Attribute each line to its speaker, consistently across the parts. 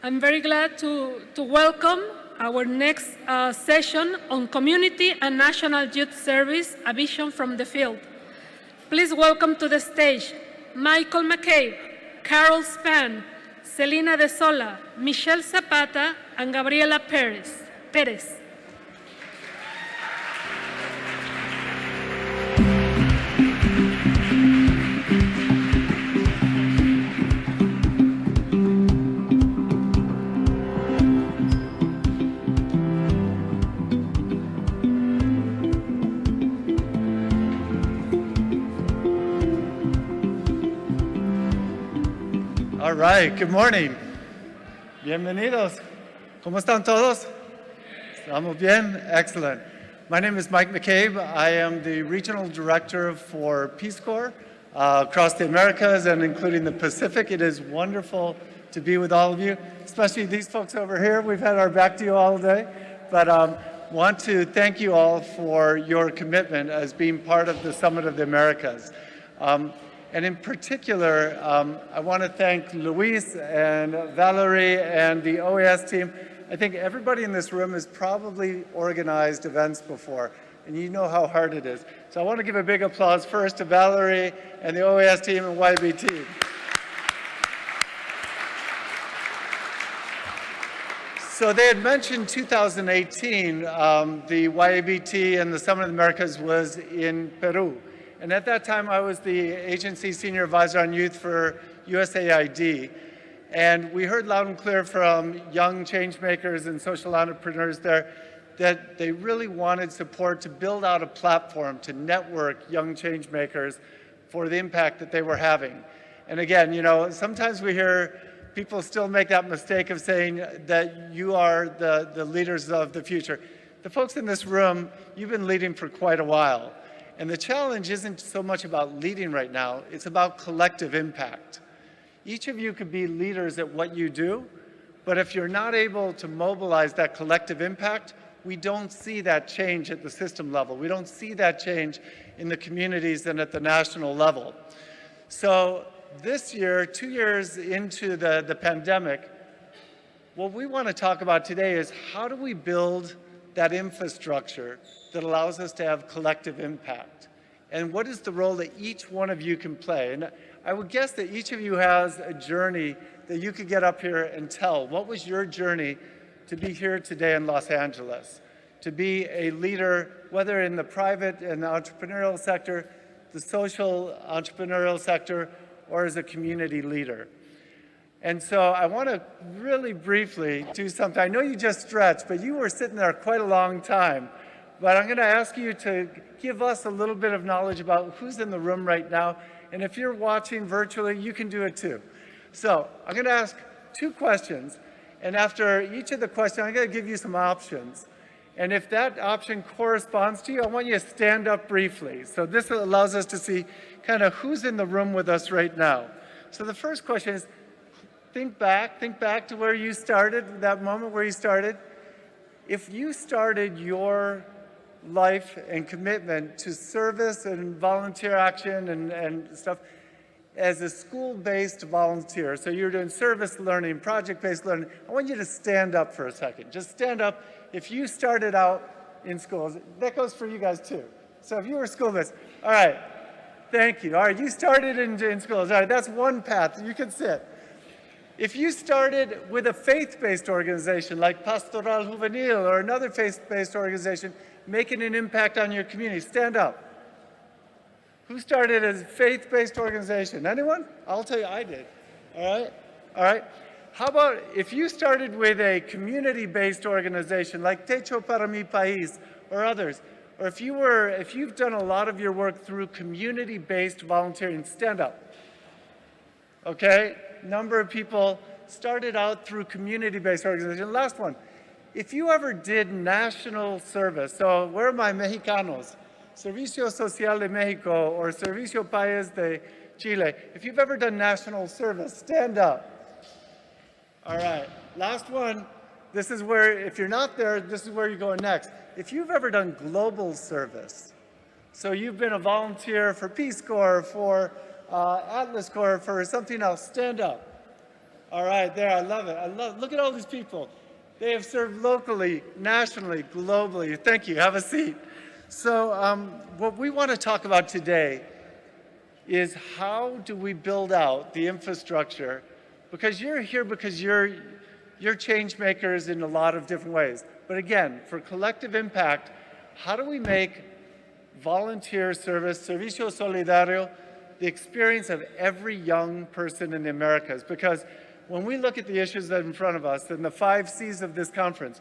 Speaker 1: I'm very glad to welcome our next session on Community and National Youth Service, a vision from the field. Please welcome to the stage Michael McCabe, Carol Span, Celina De Sola, Michelle Zapata, and Gabriela Perez.
Speaker 2: All right, good morning. Bienvenidos. ¿Cómo están todos? ¿Estamos bien? Excellent. My name is Mike McCabe. I am the Regional Director for Peace Corps across the Americas and including the Pacific. It is wonderful to be with all of you, especially these folks over here. We've had our back to you all day, but want to thank you all for your commitment as being part of the Summit of the Americas. And in particular, I want to thank Luis and Valerie and the OAS team. I think everybody in this room has probably organized events before, and you know how hard it is. So I want to give a big applause first to Valerie and the OAS team and YBT. So they had mentioned 2018, the YABT and the Summit of the Americas was in Peru. And at that time, I was the agency senior advisor on youth for USAID. And we heard loud and clear from young change makers and social entrepreneurs there that they really wanted support to build out a platform to network young change makers for the impact that they were having. And again, you know, sometimes we hear people still make that mistake of saying that you are the leaders of the future. The folks in this room, you've been leading for quite a while. And the challenge isn't so much about leading right now, it's about collective impact. Each of you could be leaders at what you do, but if you're not able to mobilize that collective impact, we don't see that change at the system level. We don't see that change in the communities and at the national level. So this year, 2 years into the pandemic, what we want to talk about today is how do we build that infrastructure that allows us to have collective impact? And what is the role that each one of you can play? And I would guess that each of you has a journey that you could get up here and tell. What was your journey to be here today in Los Angeles? To be a leader, whether in the private and the entrepreneurial sector, the social entrepreneurial sector, or as a community leader. And so I want to really briefly do something. I know you just stretched, but you were sitting there quite a long time. But I'm going to ask you to give us a little bit of knowledge about who's in the room right now. And if you're watching virtually, you can do it too. So I'm going to ask 2 questions. And after each of the questions, I'm going to give you some options. And if that option corresponds to you, I want you to stand up briefly. So this allows us to see kind of who's in the room with us right now. So the first question is, think back to where you started, that moment where you started. If you started your life and commitment to service and volunteer action and stuff as a school-based volunteer, so you're doing service learning, project-based learning, I want you to stand up for a second. Just stand up. If you started out in schools, that goes for you guys too. So if you were school-based, all right, thank you. All right, you started in schools. All right, that's one path. You can sit. If you started with a faith-based organization like Pastoral Juvenil or another faith-based organization making an impact on your community, stand up. Who started as a faith-based organization? Anyone? I'll tell you, I did. All right. How about if you started with a community-based organization like Techo para mi país or others, or if you've done a lot of your work through community-based volunteering, stand up. Okay? Number of people started out through community-based organization. Last one, if you ever did national service, so where are my Mexicanos? Servicio Social de Mexico or Servicio País de Chile. If you've ever done national service, stand up. All right, last one. This is where, if you're not there, this is where you're going next. If you've ever done global service, so you've been a volunteer for Peace Corps, for Atlas Corps, for something else, stand up. All right, there, I love it. Look at all these people. They have served locally, nationally, globally. Thank you, have a seat. So what we want to talk about today is how do we build out the infrastructure? Because you're here because you're change makers in a lot of different ways. But again, for collective impact, how do we make volunteer service, Servicio Solidario, the experience of every young person in the Americas? Because when we look at the issues that are in front of us and the 5 C's of this conference,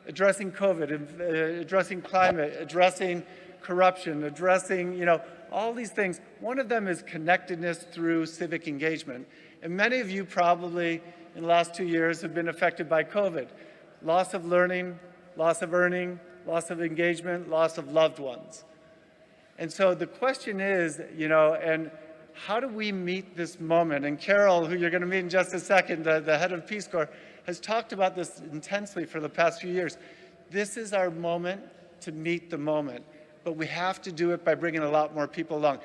Speaker 2: addressing COVID, addressing climate, addressing corruption, addressing, all these things, one of them is connectedness through civic engagement. And many of you probably in the last 2 years have been affected by COVID. Loss of learning, loss of earning, loss of engagement, loss of loved ones. And so the question is, and how do we meet this moment? And Carol, who you're going to meet in just a second, the head of Peace Corps, has talked about this intensely for the past few years. This is our moment to meet the moment, but we have to do it by bringing a lot more people along.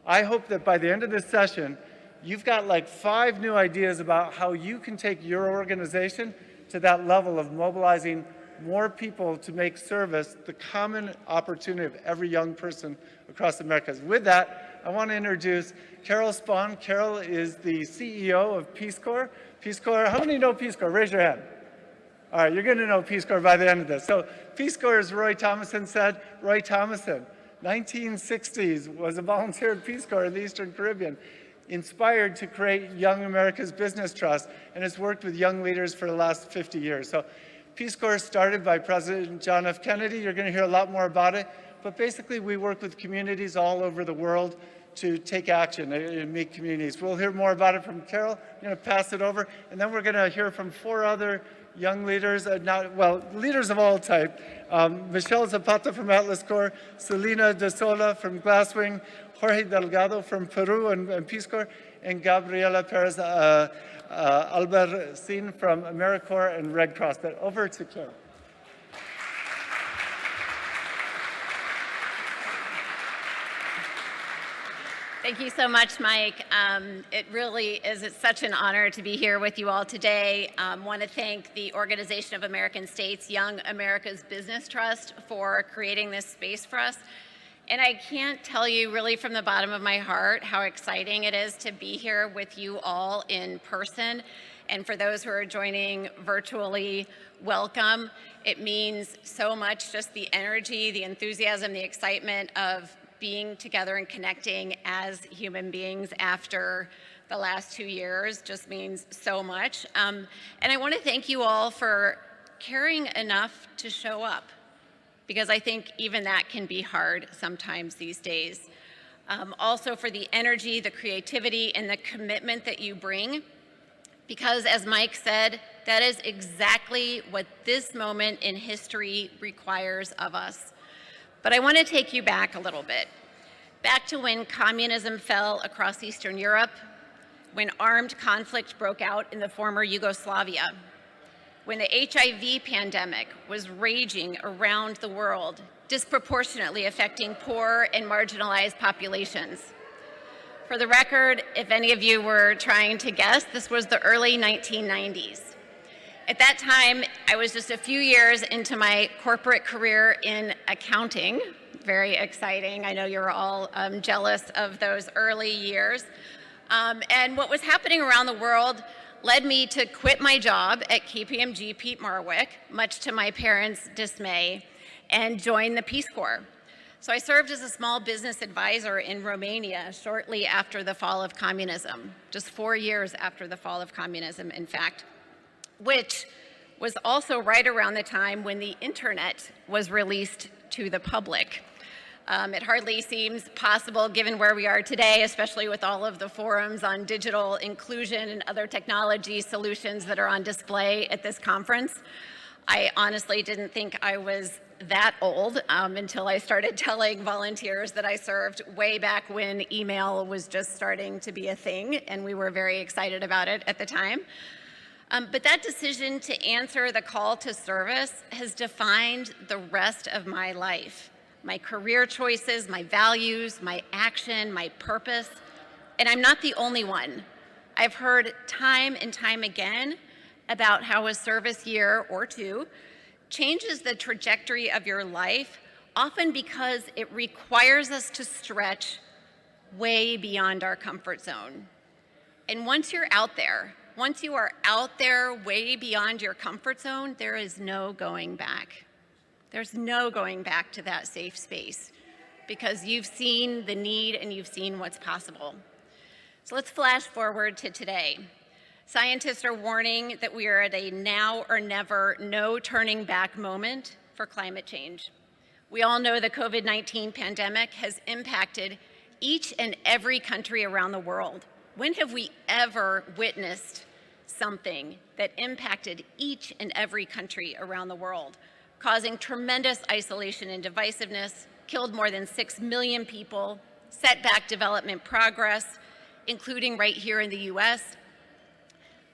Speaker 2: I hope that by the end of this session, you've got like 5 new ideas about how you can take your organization to that level of mobilizing more people to make service the common opportunity of every young person across the Americas. With that, I want to introduce Carol Spahn. Carol is the CEO of Peace Corps. Peace Corps, how many know Peace Corps? Raise your hand. All right, you're going to know Peace Corps by the end of this. So Peace Corps, as Roy Thomason said, Roy Thomason, 1960s, was a volunteer at Peace Corps in the Eastern Caribbean, inspired to create Young America's Business Trust, and has worked with young leaders for the last 50 years. So Peace Corps started by President John F. Kennedy. You're going to hear a lot more about it. But basically, we work with communities all over the world to take action and meet communities. We'll hear more about it from Carol. I'm going to pass it over. And then we're going to hear from 4 other young leaders, leaders of all type. Michelle Zapata from Atlas Corps, Selena De Sola from Glasswing, Jorge Delgado from Peru and Peace Corps, and Gabriela Perez Albarcin from AmeriCorps and Red Cross. But over to Carol.
Speaker 3: Thank you so much, Mike. It really is such an honor to be here with you all today. I want to thank the Organization of American States, Young America's Business Trust, for creating this space for us. And I can't tell you really from the bottom of my heart how exciting it is to be here with you all in person. And for those who are joining virtually, welcome. It means so much, just the energy, the enthusiasm, the excitement of being together and connecting as human beings after the last 2 years just means so much. And I want to thank you all for caring enough to show up, because I think even that can be hard sometimes these days. Also for the energy, the creativity, and the commitment that you bring, because as Mike said, that is exactly what this moment in history requires of us. But I want to take you back a little bit, back to when communism fell across Eastern Europe, when armed conflict broke out in the former Yugoslavia, when the HIV pandemic was raging around the world, disproportionately affecting poor and marginalized populations. For the record, if any of you were trying to guess, this was the early 1990s. At that time, I was just a few years into my corporate career in accounting. Very exciting. I know you're all jealous of those early years. And what was happening around the world led me to quit my job at KPMG Peat Marwick, much to my parents' dismay, and join the Peace Corps. So I served as a small business advisor in Romania shortly after the fall of communism, just 4 years after the fall of communism, in fact, which was also right around the time when the internet was released to the public. It hardly seems possible given where we are today, especially with all of the forums on digital inclusion and other technology solutions that are on display at this conference. I honestly didn't think I was that old until I started telling volunteers that I served way back when email was just starting to be a thing, and we were very excited about it at the time. But that decision to answer the call to service has defined the rest of my life, my career choices, my values, my action, my purpose. And I'm not the only one. I've heard time and time again about how a service year or two changes the trajectory of your life, often because it requires us to stretch way beyond our comfort zone. And once you're out there, once you are out there way beyond your comfort zone, there is no going back. There's no going back to that safe space because you've seen the need and you've seen what's possible. So let's flash forward to today. Scientists are warning that we are at a now or never, no turning back moment for climate change. We all know the COVID-19 pandemic has impacted each and every country around the world. When have we ever witnessed something that impacted each and every country around the world, causing tremendous isolation and divisiveness, killed more than 6 million people, set back development progress, including right here in the US?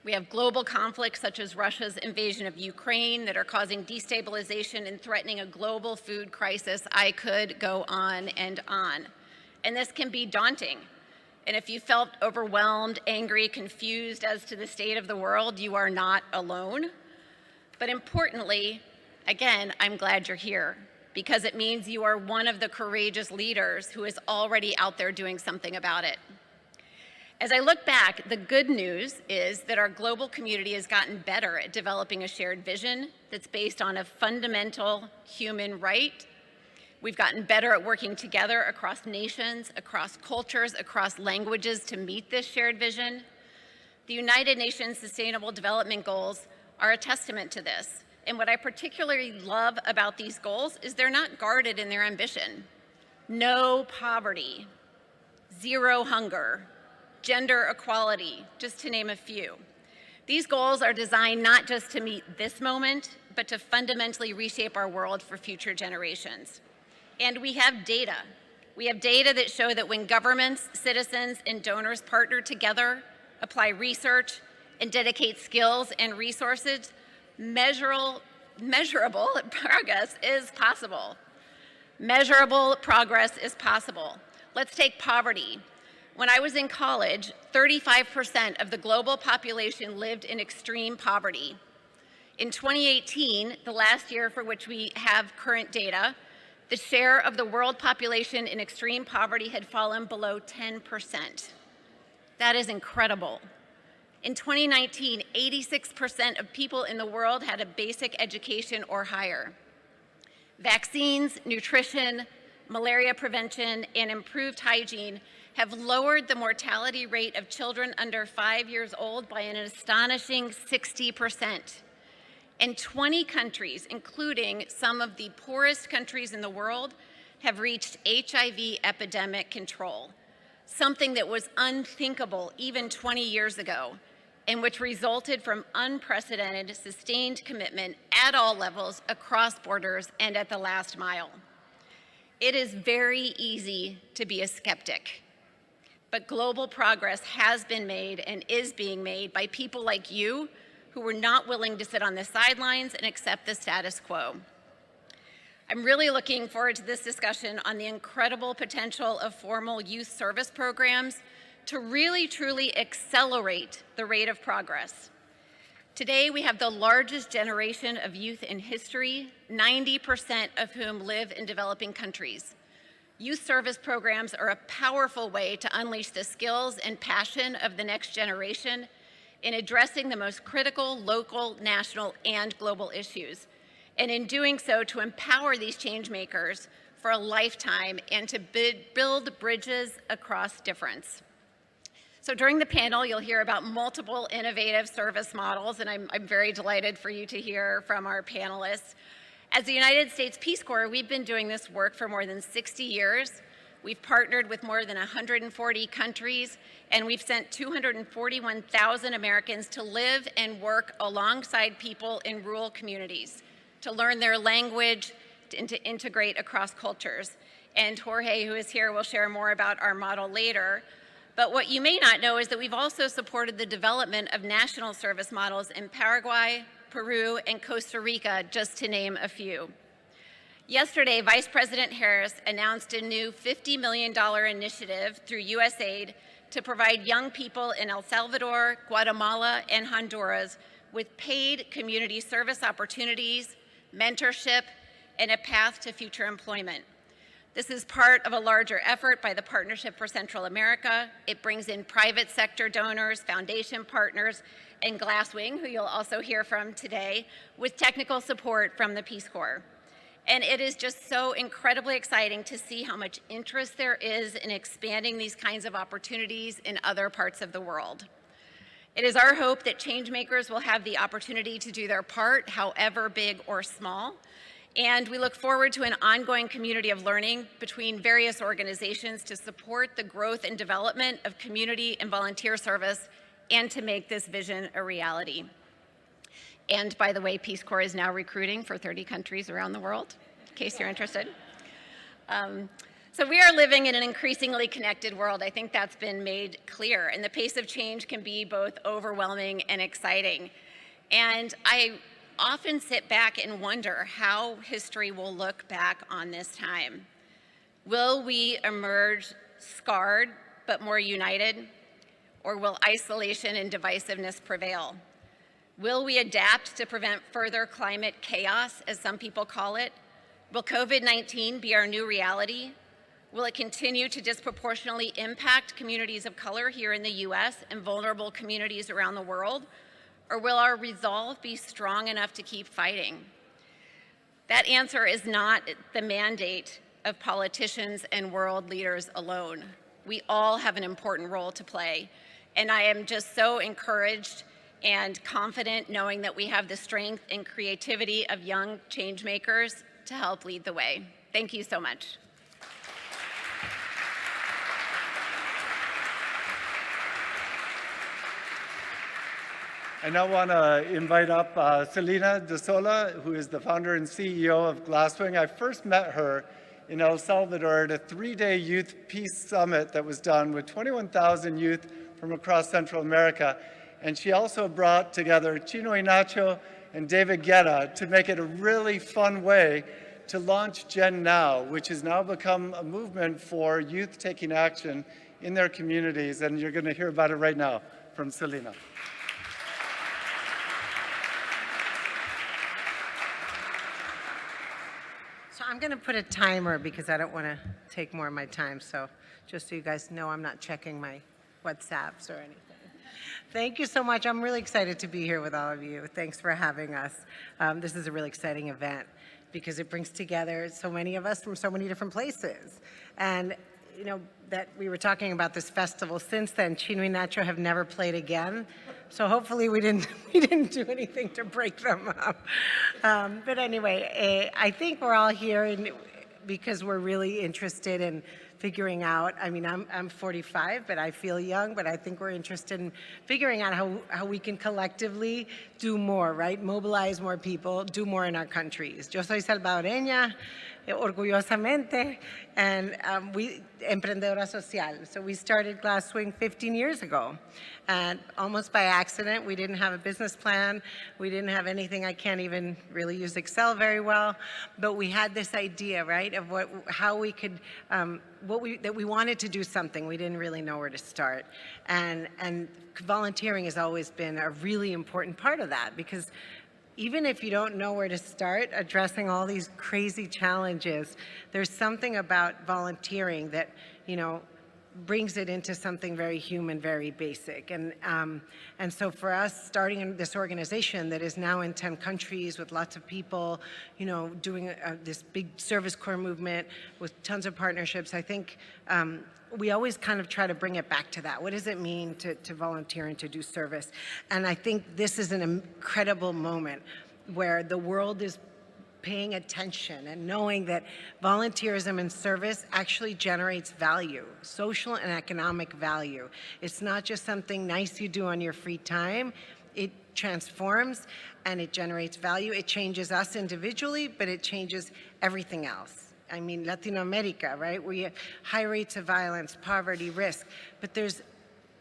Speaker 3: We have global conflicts such as Russia's invasion of Ukraine that are causing destabilization and threatening a global food crisis. I could go on. And this can be daunting. And if you felt overwhelmed, angry, confused as to the state of the world, you are not alone. But importantly, again, I'm glad you're here because it means you are one of the courageous leaders who is already out there doing something about it. As I look back, the good news is that our global community has gotten better at developing a shared vision that's based on a fundamental human right. We've gotten better at working together across nations, across cultures, across languages to meet this shared vision. The United Nations Sustainable Development Goals are a testament to this. And what I particularly love about these goals is they're not guarded in their ambition. No poverty, zero hunger, gender equality, just to name a few. These goals are designed not just to meet this moment, but to fundamentally reshape our world for future generations. And we have data. We have data that show that when governments, citizens, and donors partner together, apply research, and dedicate skills and resources, measurable progress is possible. Measurable progress is possible. Let's take poverty. When I was in college, 35% of the global population lived in extreme poverty. In 2018, the last year for which we have current data, the share of the world population in extreme poverty had fallen below 10%. That is incredible. In 2019, 86% of people in the world had a basic education or higher. Vaccines, nutrition, malaria prevention, and improved hygiene have lowered the mortality rate of children under 5 years old by an astonishing 60%. And 20 countries, including some of the poorest countries in the world, have reached HIV epidemic control, something that was unthinkable even 20 years ago, and which resulted from unprecedented, sustained commitment at all levels, across borders, and at the last mile. It is very easy to be a skeptic, but global progress has been made and is being made by people like you who were not willing to sit on the sidelines and accept the status quo. I'm really looking forward to this discussion on the incredible potential of formal youth service programs to really, truly accelerate the rate of progress. Today, we have the largest generation of youth in history, 90% of whom live in developing countries. Youth service programs are a powerful way to unleash the skills and passion of the next generation in addressing the most critical local, national, and global issues, and in doing so to empower these change makers for a lifetime and to build bridges across difference. So during the panel, you'll hear about multiple innovative service models, and I'm very delighted for you to hear from our panelists. As the United States Peace Corps, we've been doing this work for more than 60 years. We've partnered with more than 140 countries, and we've sent 241,000 Americans to live and work alongside people in rural communities, to learn their language, and to integrate across cultures. And Jorge, who is here, will share more about our model later. But what you may not know is that we've also supported the development of national service models in Paraguay, Peru, and Costa Rica, just to name a few. Yesterday, Vice President Harris announced a new $50 million initiative through USAID to provide young people in El Salvador, Guatemala, and Honduras with paid community service opportunities, mentorship, and a path to future employment. This is part of a larger effort by the Partnership for Central America. It brings in private sector donors, foundation partners, and Glasswing, who you'll also hear from today, with technical support from the Peace Corps. And it is just so incredibly exciting to see how much interest there is in expanding these kinds of opportunities in other parts of the world. It is our hope that changemakers will have the opportunity to do their part, however big or small. And we look forward to an ongoing community of learning between various organizations to support the growth and development of community and volunteer service and to make this vision a reality. And by the way, Peace Corps is now recruiting for 30 countries around the world, in case you're interested. So we are living in an increasingly connected world. I think that's been made clear. And the pace of change can be both overwhelming and exciting. And I often sit back and wonder how history will look back on this time. Will we emerge scarred but more united? Or will isolation and divisiveness prevail? Will we adapt to prevent further climate chaos, as some people call it? Will COVID-19 be our new reality? Will it continue to disproportionately impact communities of color here in the US and vulnerable communities around the world? Or will our resolve be strong enough to keep fighting? That answer is not the mandate of politicians and world leaders alone. We all have an important role to play. And I am just so encouraged and confident knowing that we have the strength and creativity of young change makers to help lead the way. Thank you so much.
Speaker 2: I now want to invite up Celina De Sola, who is the founder and CEO of Glasswing. I first met her in El Salvador at a 3-day youth peace summit that was done with 21,000 youth from across Central America. And she also brought together Chino Inacho and David Guerra to make it a really fun way to launch Gen Now, which has now become a movement for youth taking action in their communities. And you're going to hear about it right now from Celina.
Speaker 4: So I'm going to put a timer because I don't want to take more of my time. So just so you guys know, I'm not checking my WhatsApps or anything. Thank you so much. I'm really excited to be here with all of you. Thanks for having us. This is a really exciting event because it brings together so many of us from so many different places. And you know, that we were talking about this festival. Since then, Chino y Nacho have never played again. So hopefully we didn't do anything to break them up. But anyway, I think we're all here because we're really interested in figuring out, I mean, I'm 45, but I feel young, but I think we're interested in figuring out how we can collectively do more, right? Mobilize more people, do more in our countries. Yo soy salvadoreña, orgullosamente, and emprendedora social. So we started Glasswing 15 years ago, and almost by accident. We didn't have a business plan. We didn't have anything. I can't even really use Excel very well, but we had this idea, right, of how we could, that we wanted to do something. We didn't really know where to start, and volunteering has always been a really important part of that, because even if you don't know where to start addressing all these crazy challenges, there's something about volunteering that, you know, brings it into something very human, very basic. And so for us, starting this organization that is now in 10 countries with lots of people, you know, doing this big Service Corps movement with tons of partnerships, I think we always kind of try to bring it back to that. What does it mean to volunteer and to do service? And I think this is an incredible moment where the world is paying attention and knowing that volunteerism and service actually generates value, social and economic value. It's not just something nice you do on your free time. It transforms and it generates value. It changes us individually, but it changes everything else. I mean, Latin America, right? We have high rates of violence, poverty, risk, but there's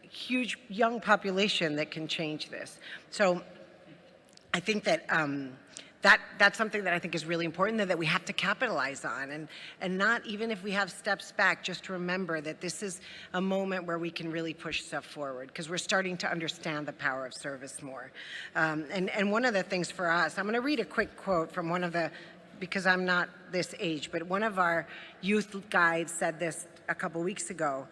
Speaker 4: a huge young population that can change this. So I think that that's something that I think is really important that we have to capitalize on, and not even if we have steps back, just to remember that this is a moment where we can really push stuff forward because we're starting to understand the power of service more. And one of the things for us, I'm going to read a quick quote from one of the, because I'm not this age, but one of our youth guides said this a couple weeks ago.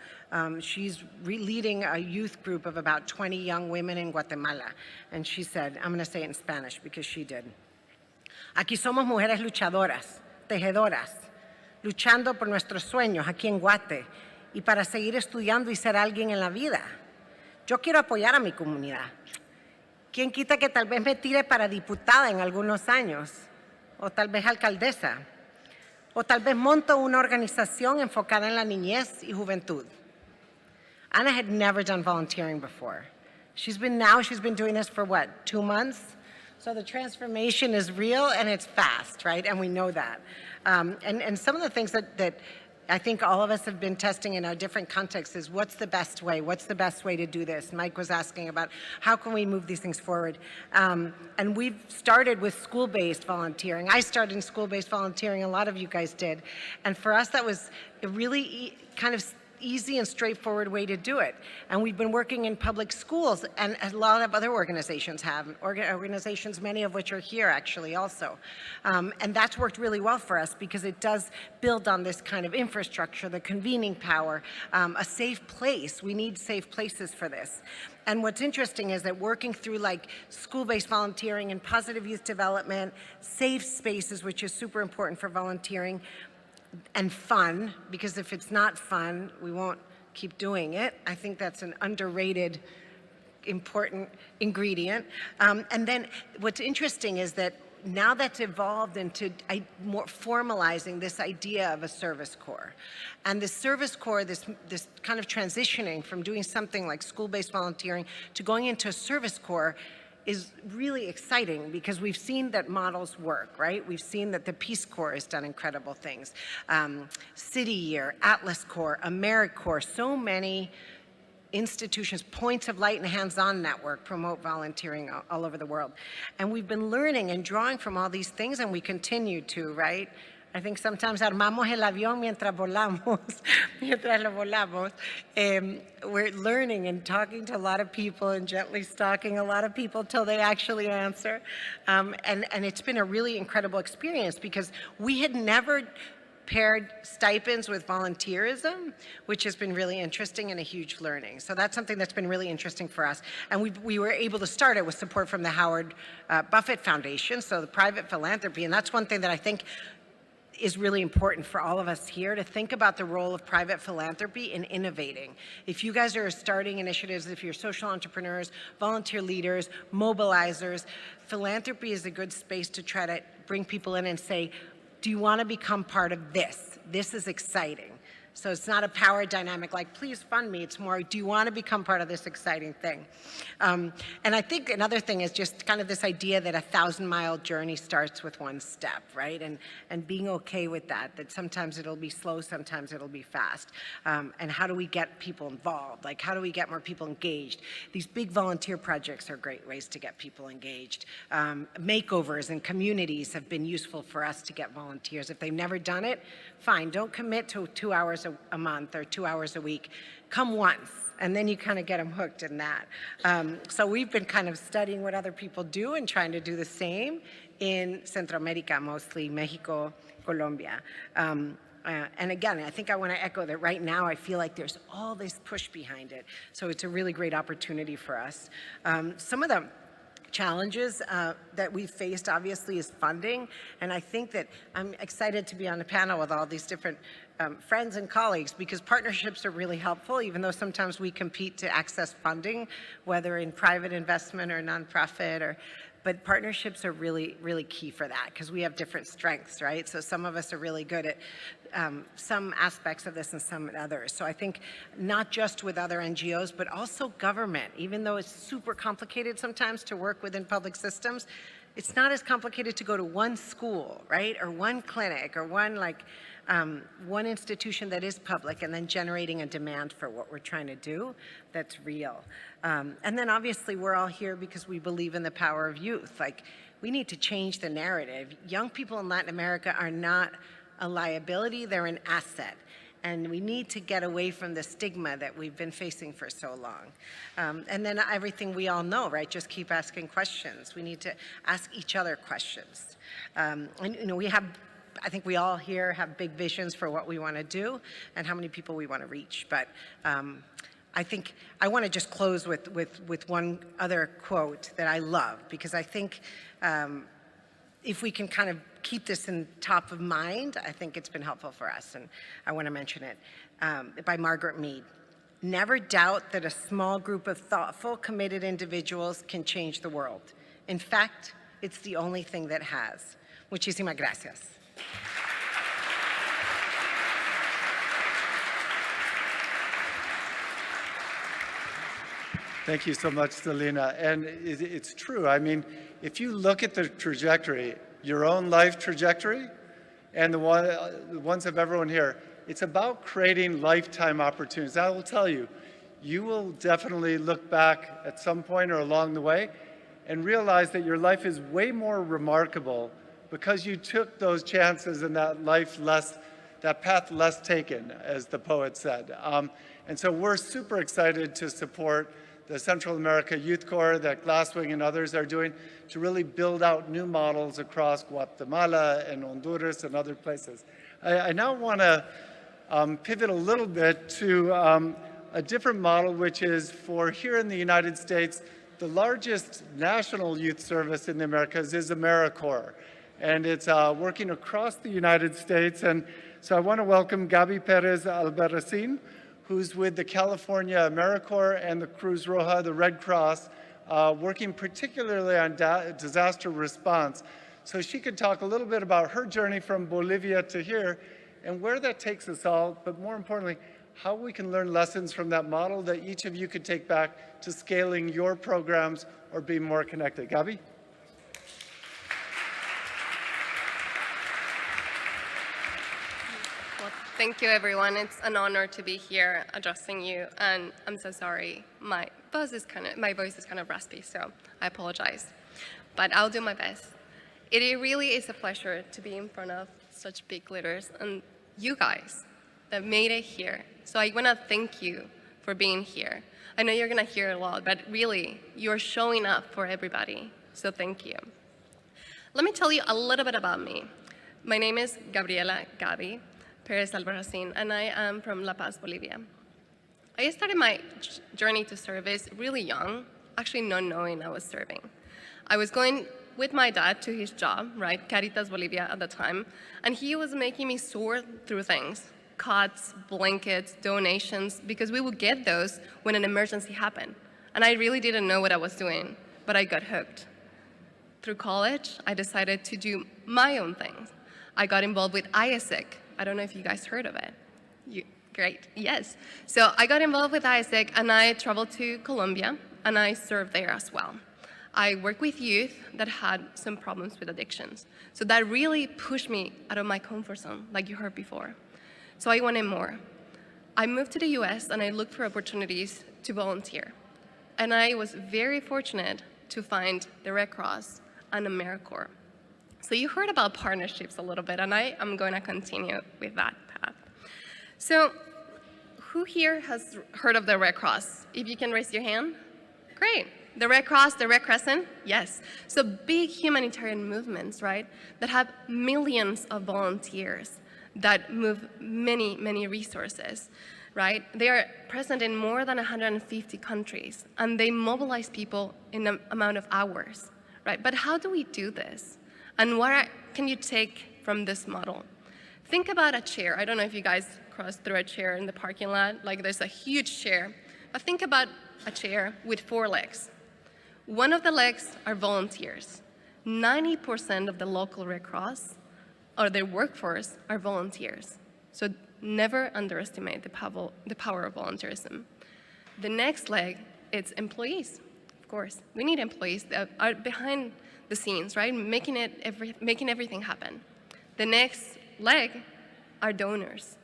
Speaker 4: She's leading a youth group of about 20 young women in Guatemala, and she said, I'm going to say it in Spanish because she did. Aquí somos mujeres luchadoras, tejedoras, luchando por nuestros sueños aquí en Guate y para seguir estudiando y ser alguien en la vida. Yo quiero apoyar a mi comunidad. ¿Quién quita que tal vez me tire para diputada en algunos años? O tal vez alcaldesa. O tal vez monto una organización enfocada en la niñez y juventud. Ana had never done volunteering before. She's been doing this for what, 2 months? So the transformation is real and it's fast, right? And we know that. And some of the things that I think all of us have been testing in our different contexts is what's the best way? What's the best way to do this? Mike was asking about how can we move these things forward? And we've started with school-based volunteering. I started in school-based volunteering, a lot of you guys did. And for us, that was a really kind of easy and straightforward way to do it. And we've been working in public schools, and a lot of other organizations have, organizations, many of which are here actually also. And that's worked really well for us because it does build on this kind of infrastructure, the convening power, a safe place. We need safe places for this. And what's interesting is that working through like school-based volunteering and positive youth development, safe spaces, which is super important for volunteering, and fun, because if it's not fun, we won't keep doing it. I think that's an underrated, important ingredient. And then what's interesting is that now that's evolved into more formalizing this idea of a service corps. And the service corps, this kind of transitioning from doing something like school-based volunteering to going into a service corps is really exciting because we've seen that models work, right? We've seen that the Peace Corps has done incredible things. City Year, Atlas Corps, AmeriCorps, so many institutions, Points of Light and Hands-On Network promote volunteering all over the world. And we've been learning and drawing from all these things, and we continue to, right? I think sometimes armamos el avión mientras volamos, mientras lo volamos. We're learning and talking to a lot of people and gently stalking a lot of people till they actually answer. And it's been a really incredible experience because we had never paired stipends with volunteerism, which has been really interesting and a huge learning. So that's something that's been really interesting for us. And we were able to start it with support from the Howard Buffett Foundation, so the private philanthropy. And that's one thing that I think is really important for all of us here to think about the role of private philanthropy in innovating. If you guys are starting initiatives, if you're social entrepreneurs, volunteer leaders, mobilizers, philanthropy is a good space to try to bring people in and say, do you want to become part of this? This is exciting. So it's not a power dynamic like, please fund me. It's more, do you want to become part of this exciting thing? And I think another thing is just kind of this idea that a 1,000-mile journey starts with one step, right? And being okay with that, that sometimes it'll be slow, sometimes it'll be fast. And how do we get people involved? Like, how do we get more people engaged? These big volunteer projects are great ways to get people engaged. Makeovers and communities have been useful for us to get volunteers. If they've never done it, fine, don't commit to 2 hours a month or 2 hours a week. Come once, and then you kind of get them hooked in that. So we've been kind of studying what other people do and trying to do the same in Central America, mostly Mexico, Colombia. And again, I think I want to echo that right now I feel like there's all this push behind it. So it's a really great opportunity for us. Some of the challenges that we've faced obviously is funding, and I think that I'm excited to be on the panel with all these different friends and colleagues because partnerships are really helpful, even though sometimes we compete to access funding, whether in private investment or nonprofit, but partnerships are really, really key for that because we have different strengths, right? So some of us are really good at some aspects of this and some at others. So I think not just with other NGOs, but also government, even though it's super complicated sometimes to work within public systems, it's not as complicated to go to one school, right? Or one clinic or one institution that is public and then generating a demand for what we're trying to do that's real. And then obviously we're all here because we believe in the power of youth. Like we need to change the narrative. Young people in Latin America are not a liability, they're an asset. And we need to get away from the stigma that we've been facing for so long. And then everything we all know, right? Just keep asking questions. We need to ask each other questions. And we have, I think we all here have big visions for what we want to do and how many people we want to reach. But I think I want to just close with one other quote that I love, because I think if we can kind of keep this in top of mind, I think it's been helpful for us, and I want to mention it, by Margaret Mead. Never doubt that a small group of thoughtful, committed individuals can change the world. In fact, it's the only thing that has. Muchísimas gracias.
Speaker 2: Thank you so much, Selena. And it's true. I mean, if you look at the trajectory, your own life trajectory, and the ones of everyone here, it's about creating lifetime opportunities. I will tell you, you will definitely look back at some point or along the way and realize that your life is way more remarkable because you took those chances and that path less taken, as the poet said. And so we're super excited to support the Central America Youth Corps that Glasswing and others are doing to really build out new models across Guatemala and Honduras and other places. I now want to pivot a little bit to a different model, which is for here in the United States, the largest national youth service in the Americas is AmeriCorps. And it's working across the United States. And so I want to welcome Gabi Perez Albarracin, who's with the California AmeriCorps and the Cruz Roja, the Red Cross, working particularly on disaster response. So she could talk a little bit about her journey from Bolivia to here and where that takes us all, but more importantly, how we can learn lessons from that model that each of you could take back to scaling your programs or being more connected. Gabi?
Speaker 5: Thank you, everyone. It's an honor to be here addressing you, and I'm so sorry. My voice is kind of raspy, so I apologize. But I'll do my best. It really is a pleasure to be in front of such big leaders and you guys that made it here. So I want to thank you for being here. I know you're going to hear a lot, but really, you're showing up for everybody. So thank you. Let me tell you a little bit about me. My name is Gabriela Gabi Perez Albarracin, and I am from La Paz, Bolivia. I started my journey to service really young, actually not knowing I was serving. I was going with my dad to his job, right, Caritas Bolivia at the time, and he was making me sort through things, cots, blankets, donations, because we would get those when an emergency happened. And I really didn't know what I was doing, but I got hooked. Through college, I decided to do my own things. I got involved with IASIC. I don't know if you guys heard of it. Great, yes. So I got involved with IASIC, and I traveled to Colombia, and I served there as well. I worked with youth that had some problems with addictions. So that really pushed me out of my comfort zone, like you heard before. So I wanted more. I moved to the US, and I looked for opportunities to volunteer. And I was very fortunate to find the Red Cross and AmeriCorps. So you heard about partnerships a little bit, and I am going to continue with that path. So who here has heard of the Red Cross? If you can raise your hand. Great. The Red Cross, the Red Crescent? Yes. So big humanitarian movements, right, that have millions of volunteers that move many, many resources, right? They are present in more than 150 countries, and they mobilize people in an amount of hours, right? But how do we do this? And what can you take from this model? Think about a chair. I don't know if you guys crossed through a chair in the parking lot. Like there's a huge chair. But think about a chair with 4 legs. One of the legs are volunteers. 90% of the local Red Cross or their workforce are volunteers. So never underestimate the power of volunteerism. The next leg, it's employees, of course. We need employees that are behind the scenes, right? Making everything happen. The next leg are donors.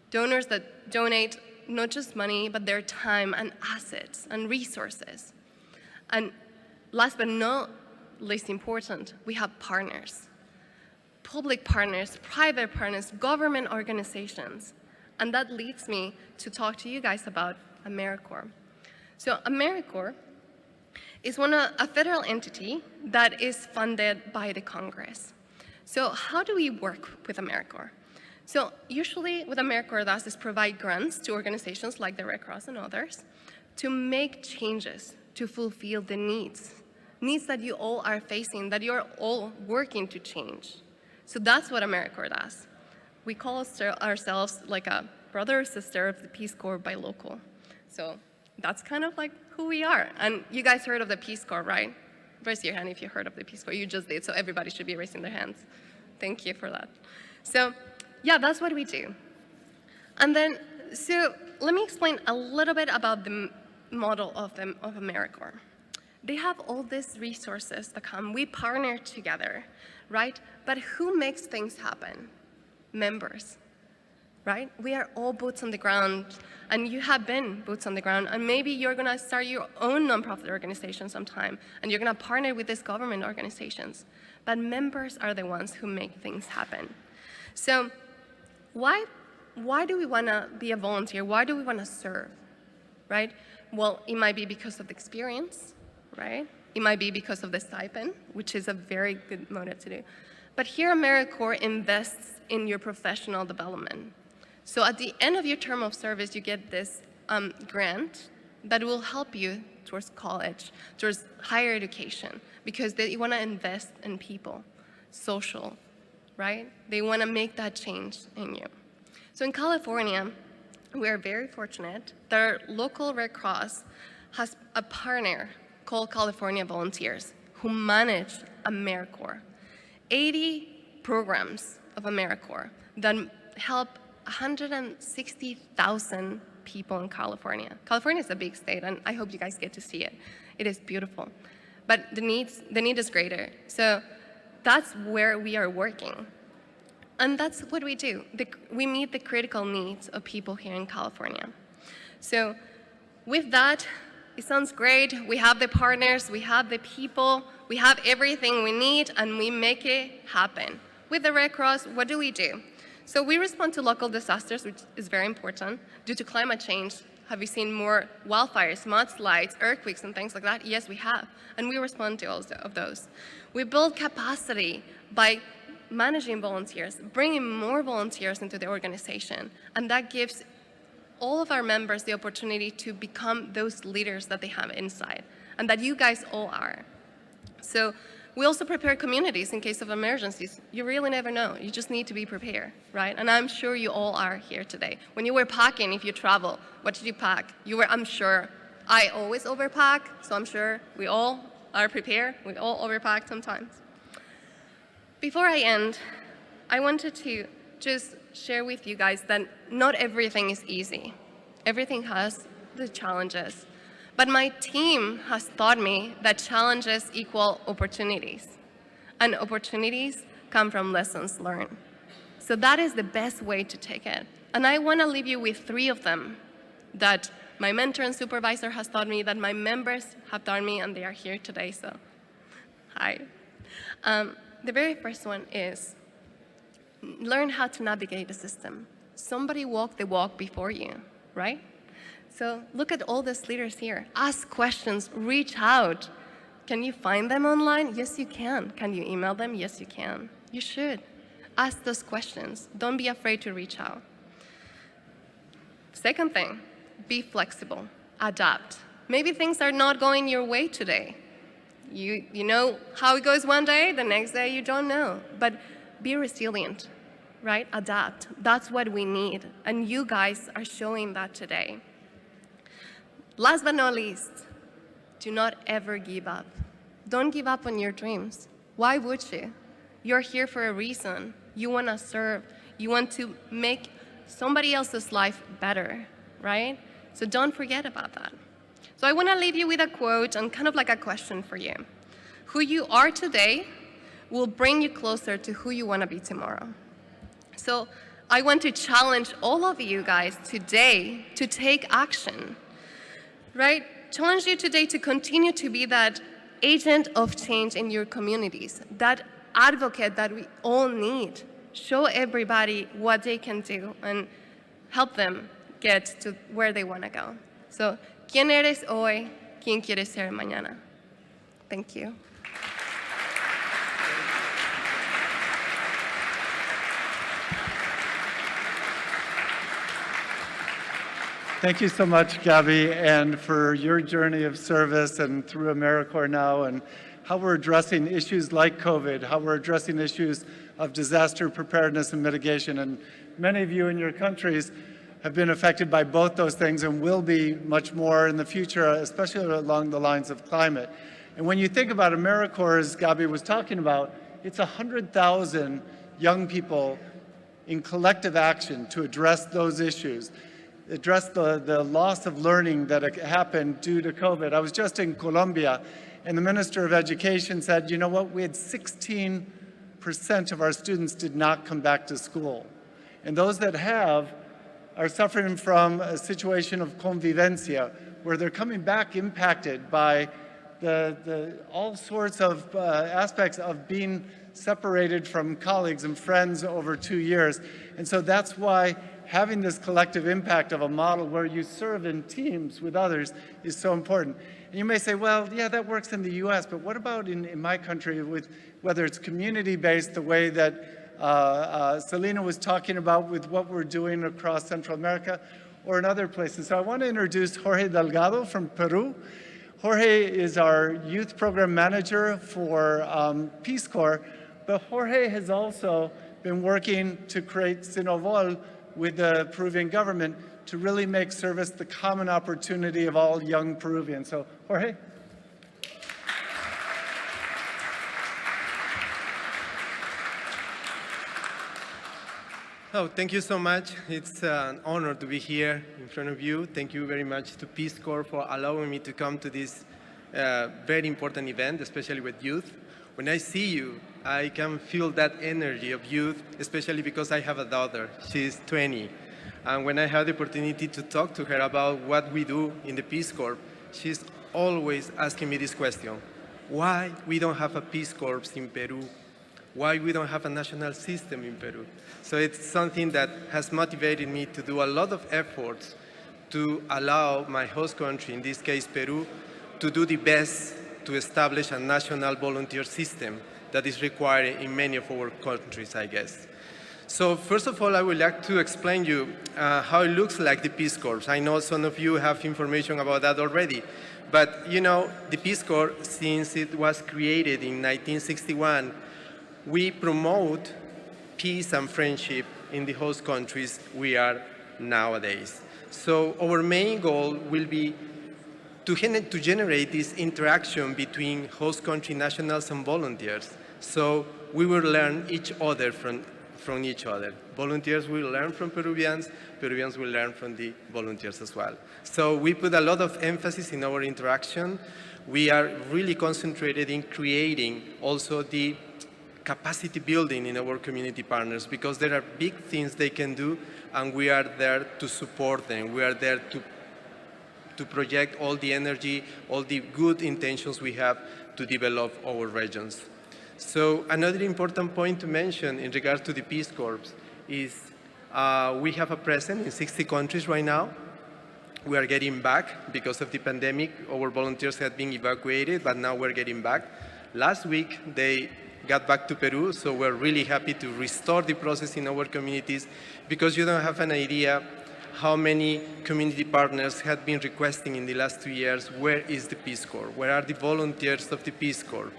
Speaker 5: Donors that donate not just money, but their time and assets and resources. And last but not least important, we have partners. Public partners, private partners, government organizations. And that leads me to talk to you guys about AmeriCorps. So AmeriCorps is a federal entity that is funded by the Congress. So how do we work with AmeriCorps? So usually what AmeriCorps does is provide grants to organizations like the Red Cross and others to make changes to fulfill the needs that you all are facing, that you're all working to change. So that's what AmeriCorps does. We call ourselves like a brother or sister of the Peace Corps by local. So that's kind of like who we are. And you guys heard of the Peace Corps, right? Raise your hand if you heard of the Peace Corps. You just did, so everybody should be raising their hands. Thank you for that. So yeah, that's what we do. And then, so let me explain a little bit about the model of AmeriCorps. They have all these resources that come. We partner together, right? But who makes things happen? Members, right? We are all boots on the ground, and you have been boots on the ground, and maybe you're gonna start your own nonprofit organization sometime, and you're gonna partner with these government organizations. But members are the ones who make things happen. So why do we wanna be a volunteer? Why do we wanna serve, right? Well, it might be because of the experience, right? It might be because of the stipend, which is a very good motive to do. But here, AmeriCorps invests in your professional development. So at the end of your term of service, you get this grant that will help you towards college, towards higher education, because they want to invest in people, social, right? They want to make that change in you. So in California, we are very fortunate that our local Red Cross has a partner called California Volunteers who manage AmeriCorps. 80 programs of AmeriCorps that help 160,000 people in California. California is a big state, and I hope you guys get to see it. It is beautiful. But the need is greater. So that's where we are working. And that's what we do. We meet the critical needs of people here in California. So with that, it sounds great. We have the partners, we have the people, we have everything we need, and we make it happen. With the Red Cross, what do we do? So we respond to local disasters, which is very important. Due to climate change, have we seen more wildfires, mudslides, earthquakes, and things like that? Yes, we have, and we respond to all of those. We build capacity by managing volunteers, bringing more volunteers into the organization, and that gives all of our members the opportunity to become those leaders that they have inside, and that you guys all are. So we also prepare communities in case of emergencies. You really never know. You just need to be prepared, right? And I'm sure you all are here today. When you were packing, if you travel, what did you pack? I'm sure, I always overpack, so I'm sure we all are prepared. We all overpack sometimes. Before I end, I wanted to just share with you guys that not everything is easy. Everything has the challenges. But my team has taught me that challenges equal opportunities, and opportunities come from lessons learned. So that is the best way to take it. And I want to leave you with 3 of them that my mentor and supervisor has taught me, that my members have taught me, and they are here today, so hi. The very first one is learn how to navigate the system. Somebody walked the walk before you, right? So look at all these leaders here. Ask questions, reach out. Can you find them online? Yes, you can. Can you email them? Yes, you can. You should. Ask those questions. Don't be afraid to reach out. Second thing, be flexible, adapt. Maybe things are not going your way today. You know how it goes one day, the next day you don't know. But be resilient, right? Adapt. That's what we need. And you guys are showing that today. Last but not least, do not ever give up. Don't give up on your dreams. Why would you? You're here for a reason. You want to serve. You want to make somebody else's life better, right? So don't forget about that. So I want to leave you with a quote and kind of like a question for you. Who you are today will bring you closer to who you want to be tomorrow. So I want to challenge all of you guys today to take action, right? Challenge you today to continue to be that agent of change in your communities, that advocate that we all need. Show everybody what they can do and help them get to where they want to go. So, ¿quién eres hoy? ¿Quién quieres ser mañana? Thank you.
Speaker 2: Thank you so much, Gabby, and for your journey of service and through AmeriCorps now, and how we're addressing issues like COVID, how we're addressing issues of disaster preparedness and mitigation. And many of you in your countries have been affected by both those things and will be much more in the future, especially along the lines of climate. And when you think about AmeriCorps, as Gabby was talking about, it's 100,000 young people in collective action to address those issues, address the loss of learning that happened due to COVID. I was just in Colombia, and the Minister of Education said, you know what, we had 16% of our students did not come back to school. And those that have are suffering from a situation of convivencia, where they're coming back impacted by all sorts of aspects of being separated from colleagues and friends over 2 years. And so that's why having this collective impact of a model where you serve in teams with others is so important. And you may say, well, yeah, that works in the US, but what about in my country, with whether it's community-based, the way that Selena was talking about with what we're doing across Central America, or in other places. So I want to introduce Jorge Delgado from Peru. Jorge is our youth program manager for Peace Corps, but Jorge has also been working to create Sinovol with the Peruvian government to really make service the common opportunity of all young Peruvians. So, Jorge?
Speaker 6: Oh, thank you so much. It's an honor to be here in front of you. Thank you very much to Peace Corps for allowing me to come to this very important event, especially with youth. When I see you, I can feel that energy of youth, especially because I have a daughter. She's 20. And when I had the opportunity to talk to her about what we do in the Peace Corps, she's always asking me this question: why we don't have a Peace Corps in Peru? Why we don't have a national system in Peru? So it's something that has motivated me to do a lot of efforts to allow my host country, in this case Peru, to do the best to establish a national volunteer system that is required in many of our countries, I guess. So first of all, I would like to explain you how it looks like the Peace Corps. I know some of you have information about that already, but you know, the Peace Corps, since it was created in 1961, we promote peace and friendship in the host countries we are nowadays. So our main goal will be to generate this interaction between host country nationals and volunteers. So we will learn each other from each other. Volunteers will learn from Peruvians, Peruvians will learn from the volunteers as well. So we put a lot of emphasis in our interaction. We are really concentrated in creating also the capacity building in our community partners, because there are big things they can do, and we are there to support them. We are there to project all the energy, all the good intentions we have to develop our regions. So another important point to mention in regards to the Peace Corps is we have a presence in 60 countries right now. We are getting back because of the pandemic. Our volunteers had been evacuated, but now we're getting back. Last week, they got back to Peru, so we're really happy to restore the process in our communities, because you don't have an idea how many community partners had been requesting in the last 2 years, where is the Peace Corps? Where are the volunteers of the Peace Corps?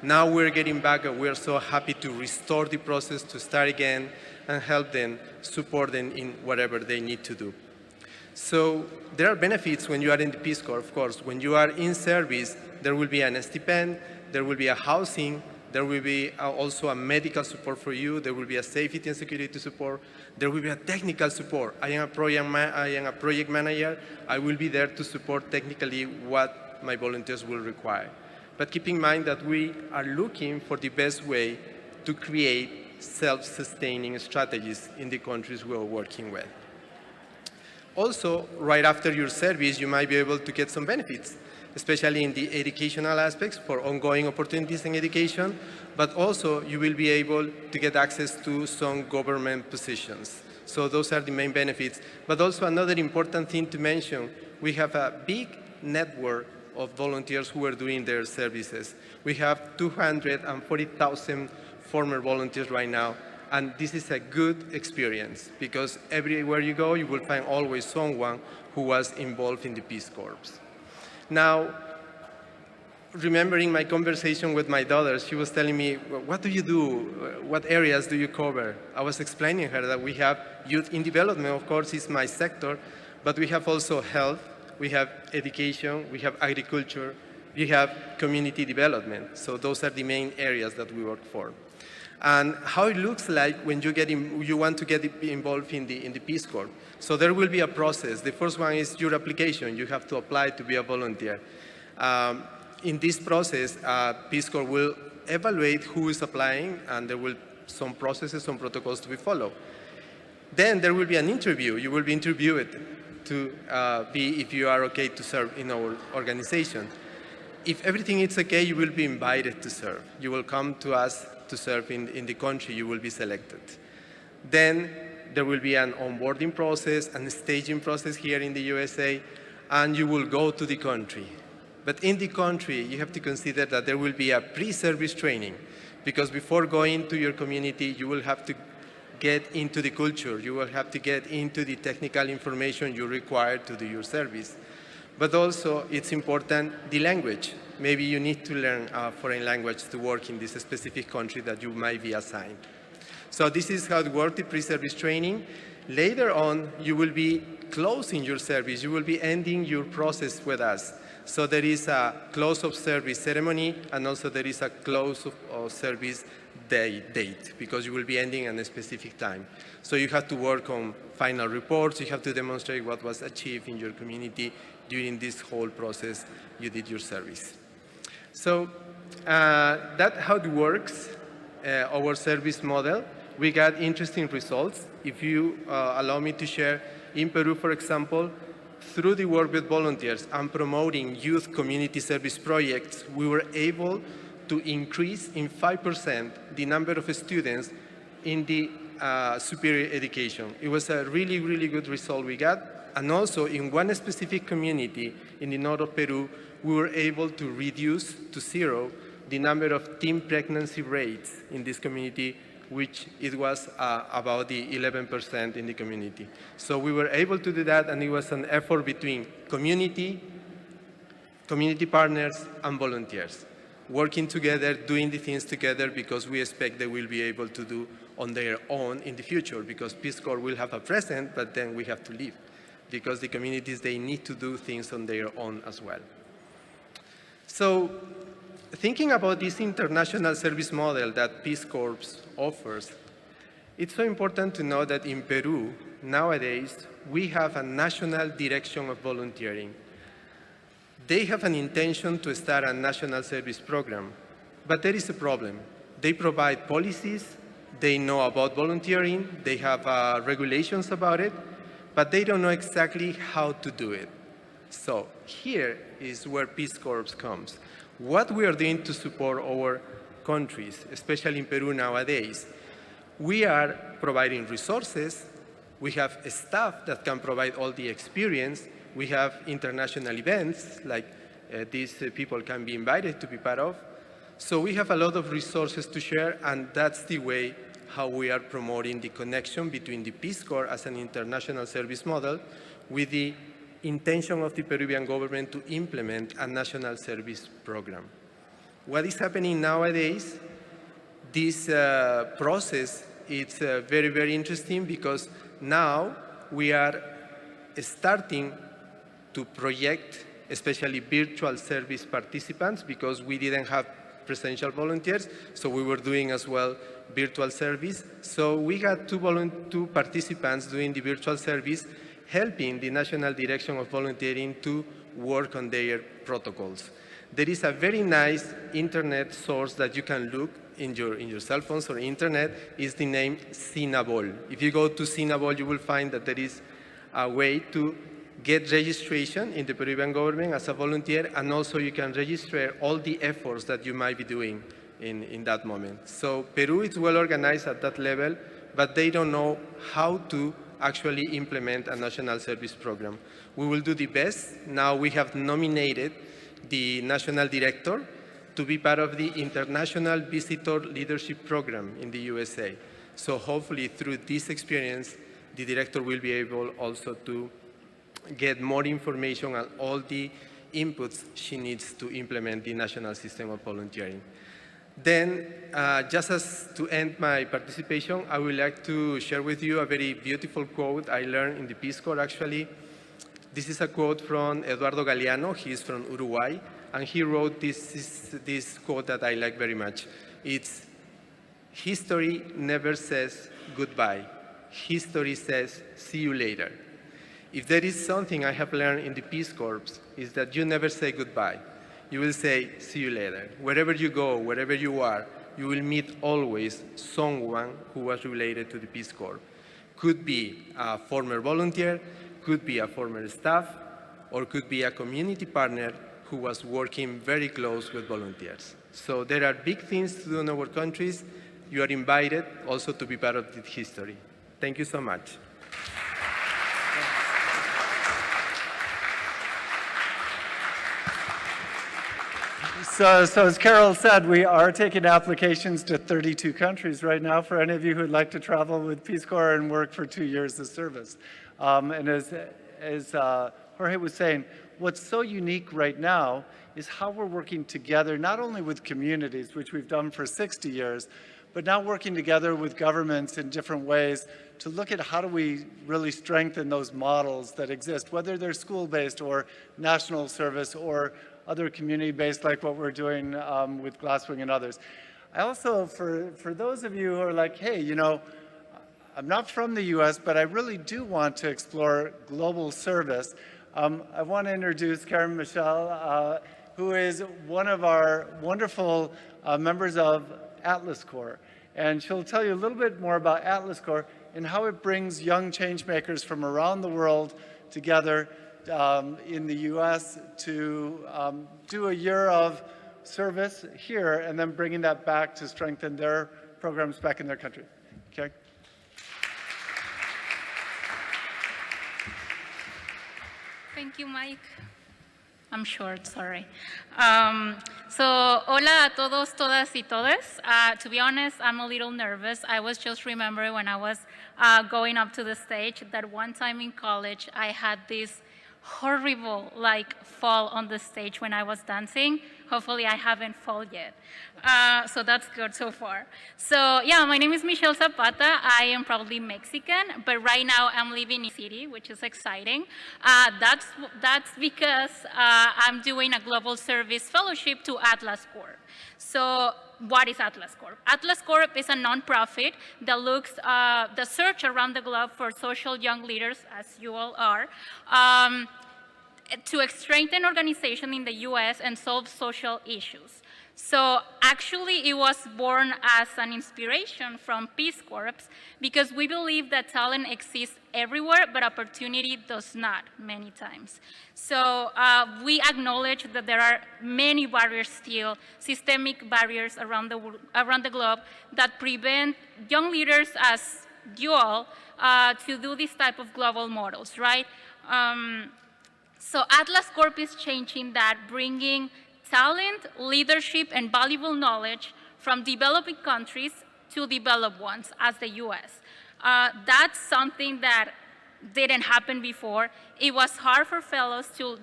Speaker 6: Now we're getting back, and we're so happy to restore the process, to start again, and help them, support them in whatever they need to do. So there are benefits when you are in the Peace Corps, of course. When you are in service, there will be an stipend, there will be a housing, there will be also a medical support for you. There will be a safety and security support. There will be a technical support. I am a project manager. I will be there to support technically what my volunteers will require. But keep in mind that we are looking for the best way to create self-sustaining strategies in the countries we are working with. Also, right after your service, you might be able to get some benefits. especially in the educational aspects for ongoing opportunities in education, but also you will be able to get access to some government positions. So those are the main benefits. But also another important thing to mention, we have a big network of volunteers who are doing their services. We have 240,000 former volunteers right now, and this is a good experience because everywhere you go, you will find always someone who was involved in the Peace Corps. Now, remembering my conversation with my daughter, she was telling me, what do you do? What areas do you cover? I was explaining her that we have youth in development, of course, is my sector, but we have also health, we have education, we have agriculture, we have community development. So those are the main areas that we work for. And how it looks like when you want to get involved in the Peace Corps. So there will be a process. The first one is your application. You have to apply to be a volunteer. In this process, Peace Corps will evaluate who is applying, and there will some processes, some protocols to be followed. Then there will be an interview. You will be interviewed to be if you are okay to serve in our organization. If everything is okay, you will be invited to serve. You will come to us to serve in the country you will be selected. Then there will be an onboarding process and a staging process here in the USA, and you will go to the country. But in the country, you have to consider that there will be a pre-service training, because before going to your community, you will have to get into the culture. You will have to get into the technical information you require to do your service. But also, it's important, the language. Maybe you need to learn a foreign language to work in this specific country that you might be assigned. So this is how it works, the pre-service training. Later on, you will be closing your service. You will be ending your process with us. So there is a close of service ceremony, and also there is a close of service date, because you will be ending at a specific time. So you have to work on final reports. You have to demonstrate what was achieved in your community during this whole process you did your service. So that's how it works, our service model. We got interesting results. If you allow me to share, in Peru, for example, through the work with volunteers and promoting youth community service projects, we were able to increase in 5% the number of students in the superior education. It was a really, really good result we got. And also in one specific community in the north of Peru, we were able to reduce to zero the number of teen pregnancy rates in this community, which it was about the 11% in the community. So we were able to do that, and it was an effort between community partners, and volunteers, working together, doing the things together, because we expect they will be able to do on their own in the future, because Peace Corps will have a present, but then we have to leave, because the communities, they need to do things on their own as well. So thinking about this international service model that Peace Corps offers, it's so important to know that in Peru, nowadays, we have a national direction of volunteering. They have an intention to start a national service program, but there is a problem. They provide policies, they know about volunteering, they have regulations about it, but they don't know exactly how to do it. So here is where Peace Corps comes. What we are doing to support our countries, especially in Peru nowadays, we are providing resources, we have a staff that can provide all the experience, we have international events like these people can be invited to be part of. So we have a lot of resources to share, and that's the way how we are promoting the connection between the Peace Corps as an international service model with the intention of the Peruvian government to implement a national service program. What is happening nowadays, this process, it's very, very interesting, because now we are starting to project, especially virtual service participants, because we didn't have presential volunteers, so we were doing as well virtual service. So we had two participants doing the virtual service, helping the National Direction of Volunteering to work on their protocols. There is a very nice internet source that you can look in your cell phones or internet, is the name Cinabol. If you go to Cinabol, you will find that there is a way to get registration in the Peruvian government as a volunteer, and also you can register all the efforts that you might be doing in that moment. So Peru is well organized at that level, but they don't know how to actually implement a national service program. We will do the best. Now we have nominated the national director to be part of the International Visitor Leadership Program in the USA. So hopefully through this experience, the director will be able also to get more information on all the inputs she needs to implement the national system of volunteering. Then, just as to end my participation, I would like to share with you a very beautiful quote I learned in the Peace Corps, actually. This is a quote from Eduardo Galeano. He is from Uruguay, and he wrote this quote that I like very much. It's, "History never says goodbye. History says see you later." If there is something I have learned in the Peace Corps, is that you never say goodbye. You will say, see you later. Wherever you go, wherever you are, you will meet always someone who was related to the Peace Corps. Could be a former volunteer, could be a former staff, or could be a community partner who was working very close with volunteers. So there are big things to do in our countries. You are invited also to be part of the history. Thank you so much.
Speaker 2: So as Carol said, we are taking applications to 32 countries right now for any of you who'd like to travel with Peace Corps and work for 2 years of service. And as Jorge was saying, what's so unique right now is how we're working together, not only with communities, which we've done for 60 years, but now working together with governments in different ways to look at how do we really strengthen those models that exist, whether they're school-based or national service or other community-based like what we're doing with Glasswing and others. I also, for those of you who are like, hey, you know, I'm not from the US, but I really do want to explore global service, I want to introduce Karen Michel, who is one of our wonderful members of Atlas Corps. And she'll tell you a little bit more about Atlas Corps and how it brings young change makers from around the world together in the US to do a year of service here and then bringing that back to strengthen their programs back in their country. Okay?
Speaker 7: Thank you, Mike. I'm short, sorry. So, hola a todos, todas y todes. To be honest, I'm a little nervous. I was just remembering when I was going up to the stage that one time in college, I had this horrible fall on the stage when I was dancing. Hopefully I haven't fallen yet. So that's good so far. So yeah, my name is Michelle Zapata. I am probably Mexican, but right now I'm living in the city, which is exciting. That's because I'm doing a global service fellowship to Atlas Corps. So what is Atlas Corps? Atlas Corps is a nonprofit that looks the search around the globe for social young leaders, as you all are, to strengthen organization in the US and solve social issues. So actually it was born as an inspiration from Peace Corps because we believe that talent exists everywhere, but opportunity does not many times. So we acknowledge that there are many barriers still, systemic barriers around the globe that prevent young leaders as you all to do this type of global models, right? So Atlas Corp is changing that, bringing talent, leadership, and valuable knowledge from developing countries to developed ones, as the US. That's something that didn't happen before. It was hard for fellows to,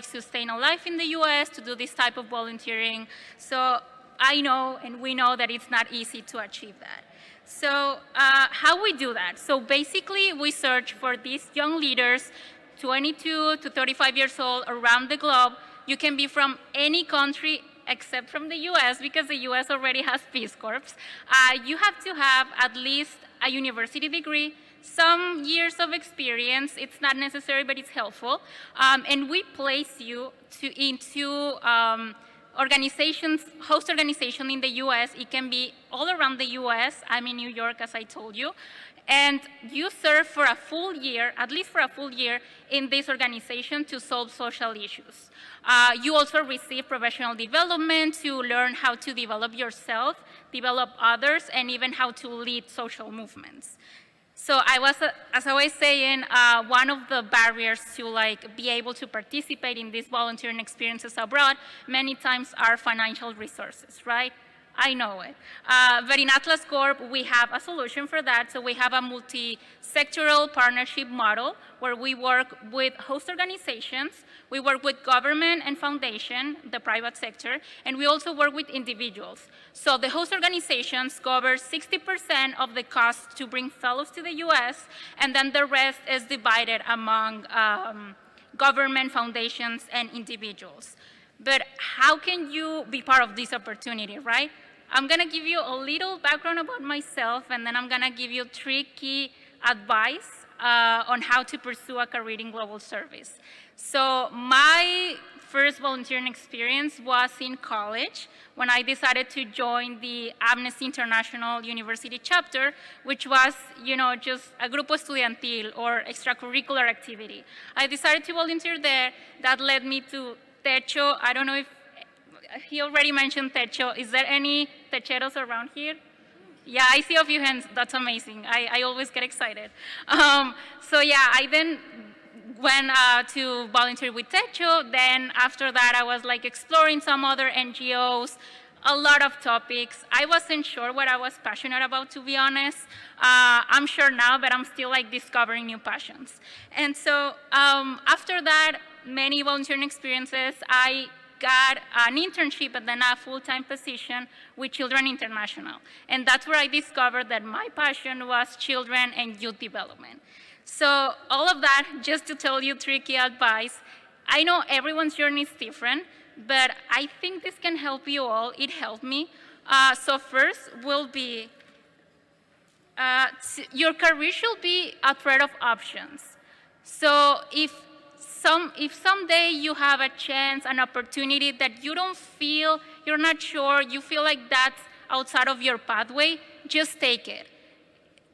Speaker 7: sustain a life in the US, to do this type of volunteering. So I know, and we know that it's not easy to achieve that. So how we do that? So basically, we search for these young leaders, 22 to 35 years old, around the globe. You can be from any country except from the US, because the US already has Peace Corps. You have to have at least a university degree, some years of experience. It's not necessary, but it's helpful. And we place you into organizations, host organization in the US, it can be all around the US. I'm in New York, as I told you. And you serve for a full year, at least for a full year, in this organization to solve social issues. You also receive professional development to learn how to develop yourself, develop others, and even how to lead social movements. So as I was saying, one of the barriers to be able to participate in these volunteering experiences abroad many times are financial resources, right? I know it. But in Atlas Corp, we have a solution for that. So we have a multi-sectoral partnership model where we work with host organizations, we work with government and foundation, the private sector, and we also work with individuals. So the host organizations cover 60% of the cost to bring fellows to the US, and then the rest is divided among government, foundations, and individuals. But how can you be part of this opportunity, right? I'm going to give you a little background about myself, and then I'm going to give you 3 key advice on how to pursue a career in global service. So my first volunteering experience was in college when I decided to join the Amnesty International University chapter, which was, just a grupo estudiantil or extracurricular activity. I decided to volunteer there. That led me to Techo. I don't know if he already mentioned Techo. Is there any Techeros around here? Yeah, I see a few hands. That's amazing. I always get excited. So yeah, I then went to volunteer with Techo. Then after that, I was exploring some other NGOs, a lot of topics. I wasn't sure what I was passionate about, to be honest. I'm sure now, but I'm still discovering new passions. And so after that, many volunteering experiences, I got an internship and then a full-time position with Children International. And that's where I discovered that my passion was children and youth development. So all of that, just to tell you 3 key advice. I know everyone's journey is different, but I think this can help you all. It helped me. So first will be, your career should be a thread of options. So if someday you have a chance, an opportunity that you don't feel, you're not sure, you feel like that's outside of your pathway, just take it.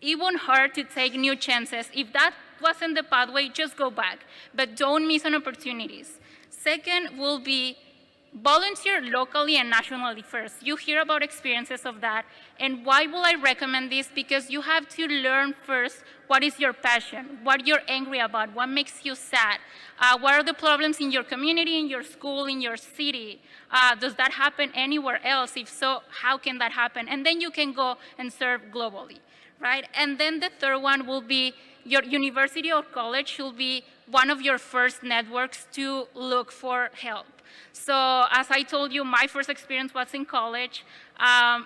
Speaker 7: It won't hurt to take new chances. If that wasn't the pathway, just go back. But don't miss on opportunities. Second will be volunteer locally and nationally first. You hear about experiences of that. And why will I recommend this? Because you have to learn first what is your passion, what you're angry about, what makes you sad, what are the problems in your community, in your school, in your city. Does that happen anywhere else? If so, how can that happen? And then you can go and serve globally, right? And then the third one will be your university or college should be one of your first networks to look for help. So as I told you, my first experience was in college.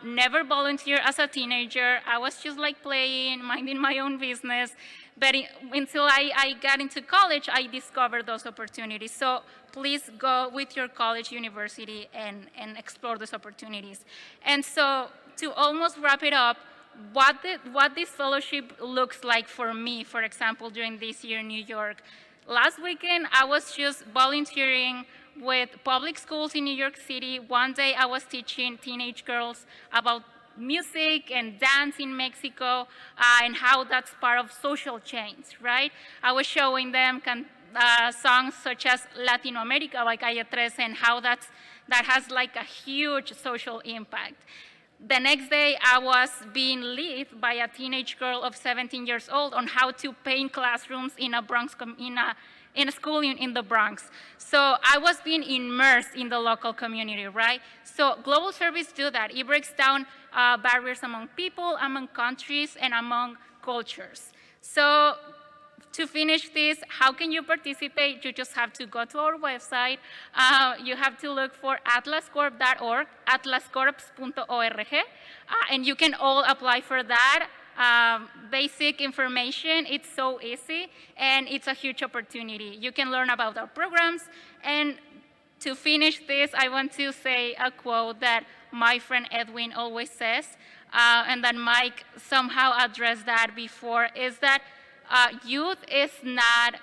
Speaker 7: Never volunteered as a teenager. I was just playing, minding my own business. But until I got into college, I discovered those opportunities. So please go with your college, university, and explore those opportunities. And so to almost wrap it up, what this fellowship looks like for me, for example, during this year in New York. Last weekend, I was just volunteering with public schools in New York City. One day, I was teaching teenage girls about music and dance in Mexico and how that's part of social change, right? I was showing them songs such as Latino America by Calle 13 and how that has a huge social impact. The next day, I was being led by a teenage girl of 17 years old on how to paint classrooms in a school in the Bronx. So I was being immersed in the local community, right? So global service do that. It breaks down barriers among people, among countries, and among cultures. So to finish this, how can you participate? You just have to go to our website. You have to look for atlascorp.org, atlascorps.org, and you can all apply for that. Basic information, it's so easy, and it's a huge opportunity. You can learn about our programs, and to finish this, I want to say a quote that my friend Edwin always says, and that Mike somehow addressed that before, is that youth is not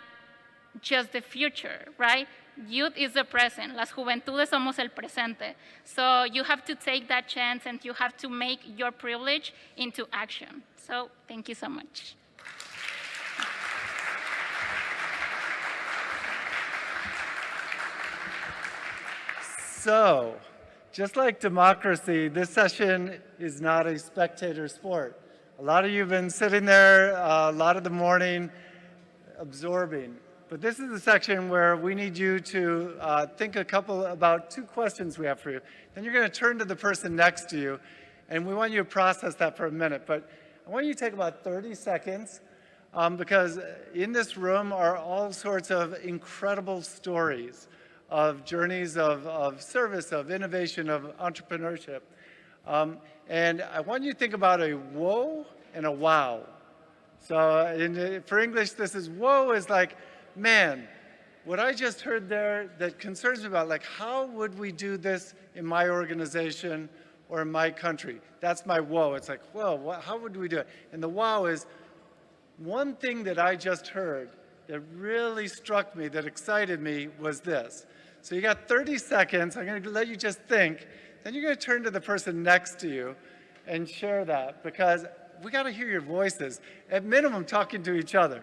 Speaker 7: just the future, right? youth is the present. Las juventudes somos el presente. So you have to take that chance and you have to make your privilege into action. So thank you so much.
Speaker 2: So, just like democracy, this session is not a spectator sport. A lot of you have been sitting there a lot of the morning absorbing. But this is the section where we need you to think about two questions we have for you. Then you're going to turn to the person next to you, and we want you to process that for a minute. But I want you to take about 30 seconds because in this room are all sorts of incredible stories of journeys of service, of innovation, of entrepreneurship. And I want you to think about a whoa and a wow. So for English, this is whoa is like, man, what I just heard there that concerns me about, like, how would we do this in my organization or in my country? That's my whoa. It's like, whoa, how would we do it? And the wow is, one thing that I just heard that really struck me, that excited me, was this. So you got 30 seconds. I'm going to let you just think. Then you're going to turn to the person next to you and share that, because we got to hear your voices, at minimum talking to each other.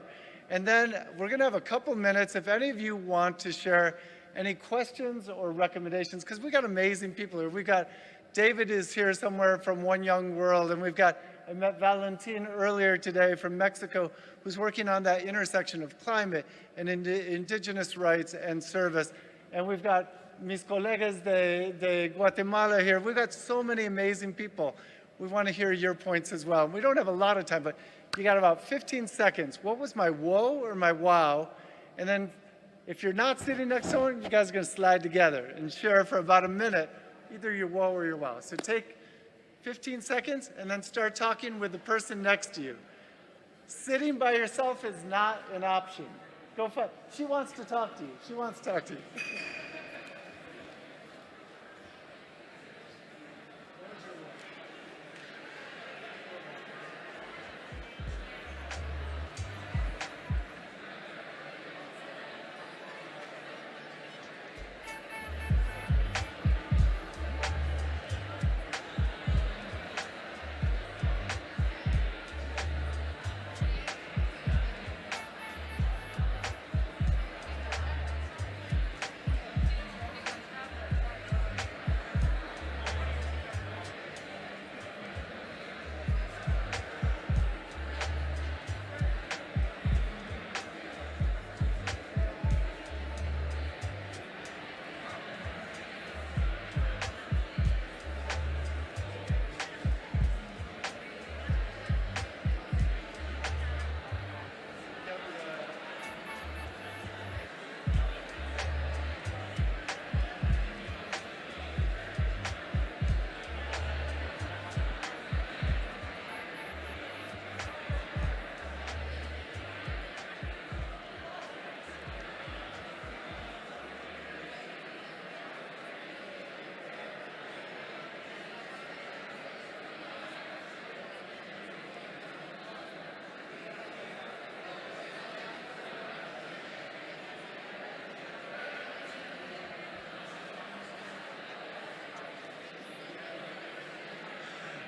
Speaker 2: And then we're going to have a couple minutes if any of you want to share any questions or recommendations, because we got amazing people here. We got David is here somewhere from One Young World, and I met Valentin earlier today from Mexico, who's working on that intersection of climate and indigenous rights and service. And we've got mis colegas de Guatemala here. We've got so many amazing people. We want to hear your points as well. We don't have a lot of time, but you got about 15 seconds. What was my whoa or my wow? And then if you're not sitting next to someone, you guys are going to slide together and share for about a minute, either your whoa or your wow. So take 15 seconds and then start talking with the person next to you. Sitting by yourself is not an option. Go for it. She wants to talk to you. She wants to talk to you.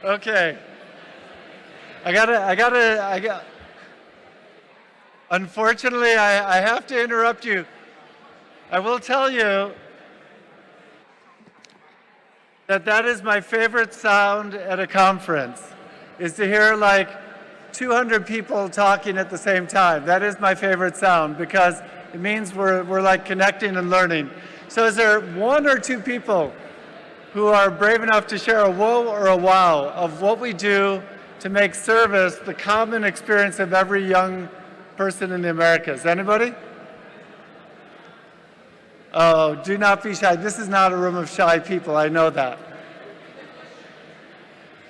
Speaker 2: Okay. Unfortunately, I have to interrupt you. I will tell you that is my favorite sound at a conference, is to hear like 200 people talking at the same time. That is my favorite sound because it means we're like connecting and learning. So is there one or two people who are brave enough to share a whoa or a wow of what we do to make service the common experience of every young person in the Americas? Anybody? Oh, do not be shy. This is not a room of shy people, I know that.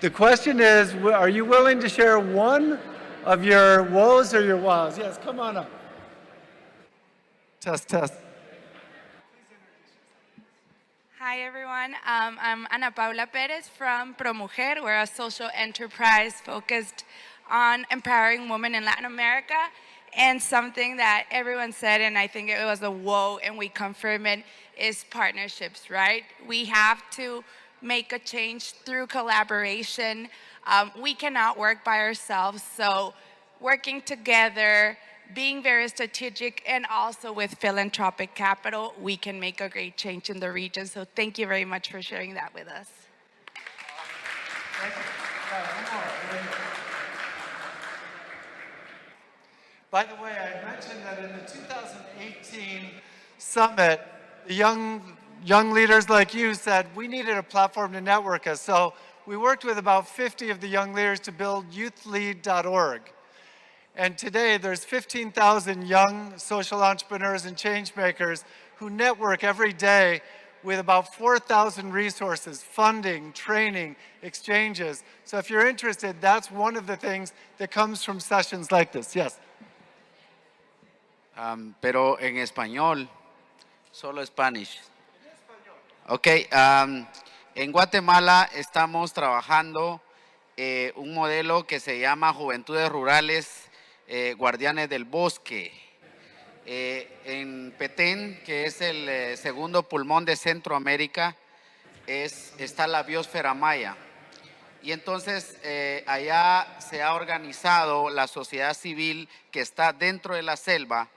Speaker 2: The question is, are you willing to share one of your woes or your wows? Yes, come on up. Test, test.
Speaker 8: Hi, everyone. I'm Ana Paula Perez from ProMujer. We're a social enterprise focused on empowering women in Latin America. And something that everyone said, and I think it was a whoa, and we confirm it, is partnerships, right? We have to make a change through collaboration. We cannot work by ourselves, so working together, being very strategic, and also with philanthropic capital, we can make a great change in the region. So thank you very much for sharing that with us.
Speaker 2: By the way, I mentioned that in the 2018 summit, the young leaders like you said we needed a platform to network us. So we worked with about 50 of the young leaders to build youthlead.org. And today there's 15,000 young social entrepreneurs and change makers who network every day with about 4,000 resources, funding, training, exchanges. So if you're interested, that's one of the things that comes from sessions like this. Yes.
Speaker 9: Pero en español, solo Spanish. Ok, en Guatemala estamos trabajando un modelo que se llama Juventudes Rurales Guardianes del Bosque. En Petén, que es el segundo pulmón de Centroamérica, está la biosfera maya. Y entonces allá se ha organizado la sociedad civil que está dentro de la selva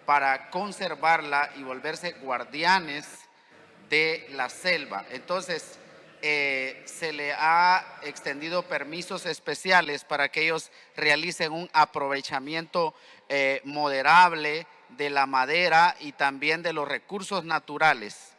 Speaker 9: para conservarla y volverse guardianes de la selva. Entonces se le ha extendido permisos especiales para que ellos realicen un aprovechamiento moderable de la madera y también de los recursos naturales.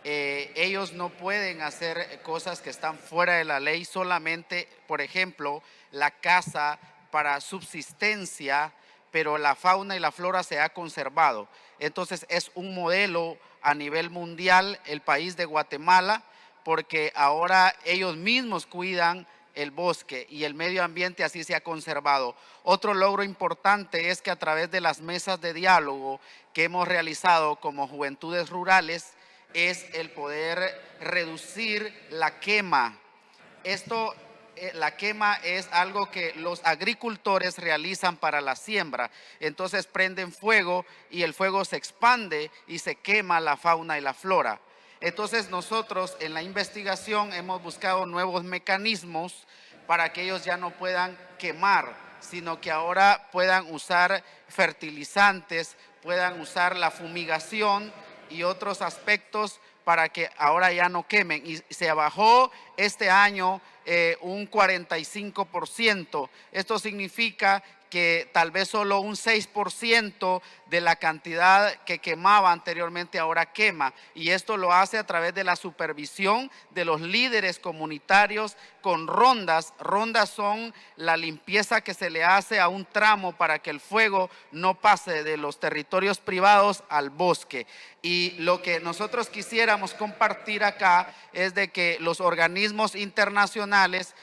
Speaker 9: Ellos no pueden hacer cosas que están fuera de la ley, solamente, por ejemplo, la caza para subsistencia, pero la fauna y la flora se ha conservado. Entonces es un modelo a nivel mundial el país de Guatemala, porque ahora ellos mismos cuidan el bosque y el medio ambiente así se ha conservado. Otro logro importante es que a través de las mesas de diálogo que hemos realizado como Juventudes Rurales es el poder reducir la quema. La quema es algo que los agricultores realizan para la siembra. Entonces prenden fuego y el fuego se expande y se quema la fauna y la flora. Entonces nosotros en la investigación hemos buscado nuevos mecanismos para que ellos ya no puedan quemar, sino que ahora puedan usar fertilizantes, puedan usar la fumigación y otros aspectos para que ahora ya no quemen. Y se bajó este año un 45%. Esto significa que tal vez solo un 6% de la cantidad que quemaba anteriormente ahora quema. Y esto lo hace a través de la supervisión de los líderes comunitarios con rondas. Rondas son la limpieza que se le hace a un tramo para que el fuego no pase de los territorios privados al bosque. Y lo que nosotros quisiéramos compartir acá es de que los organismos internacionales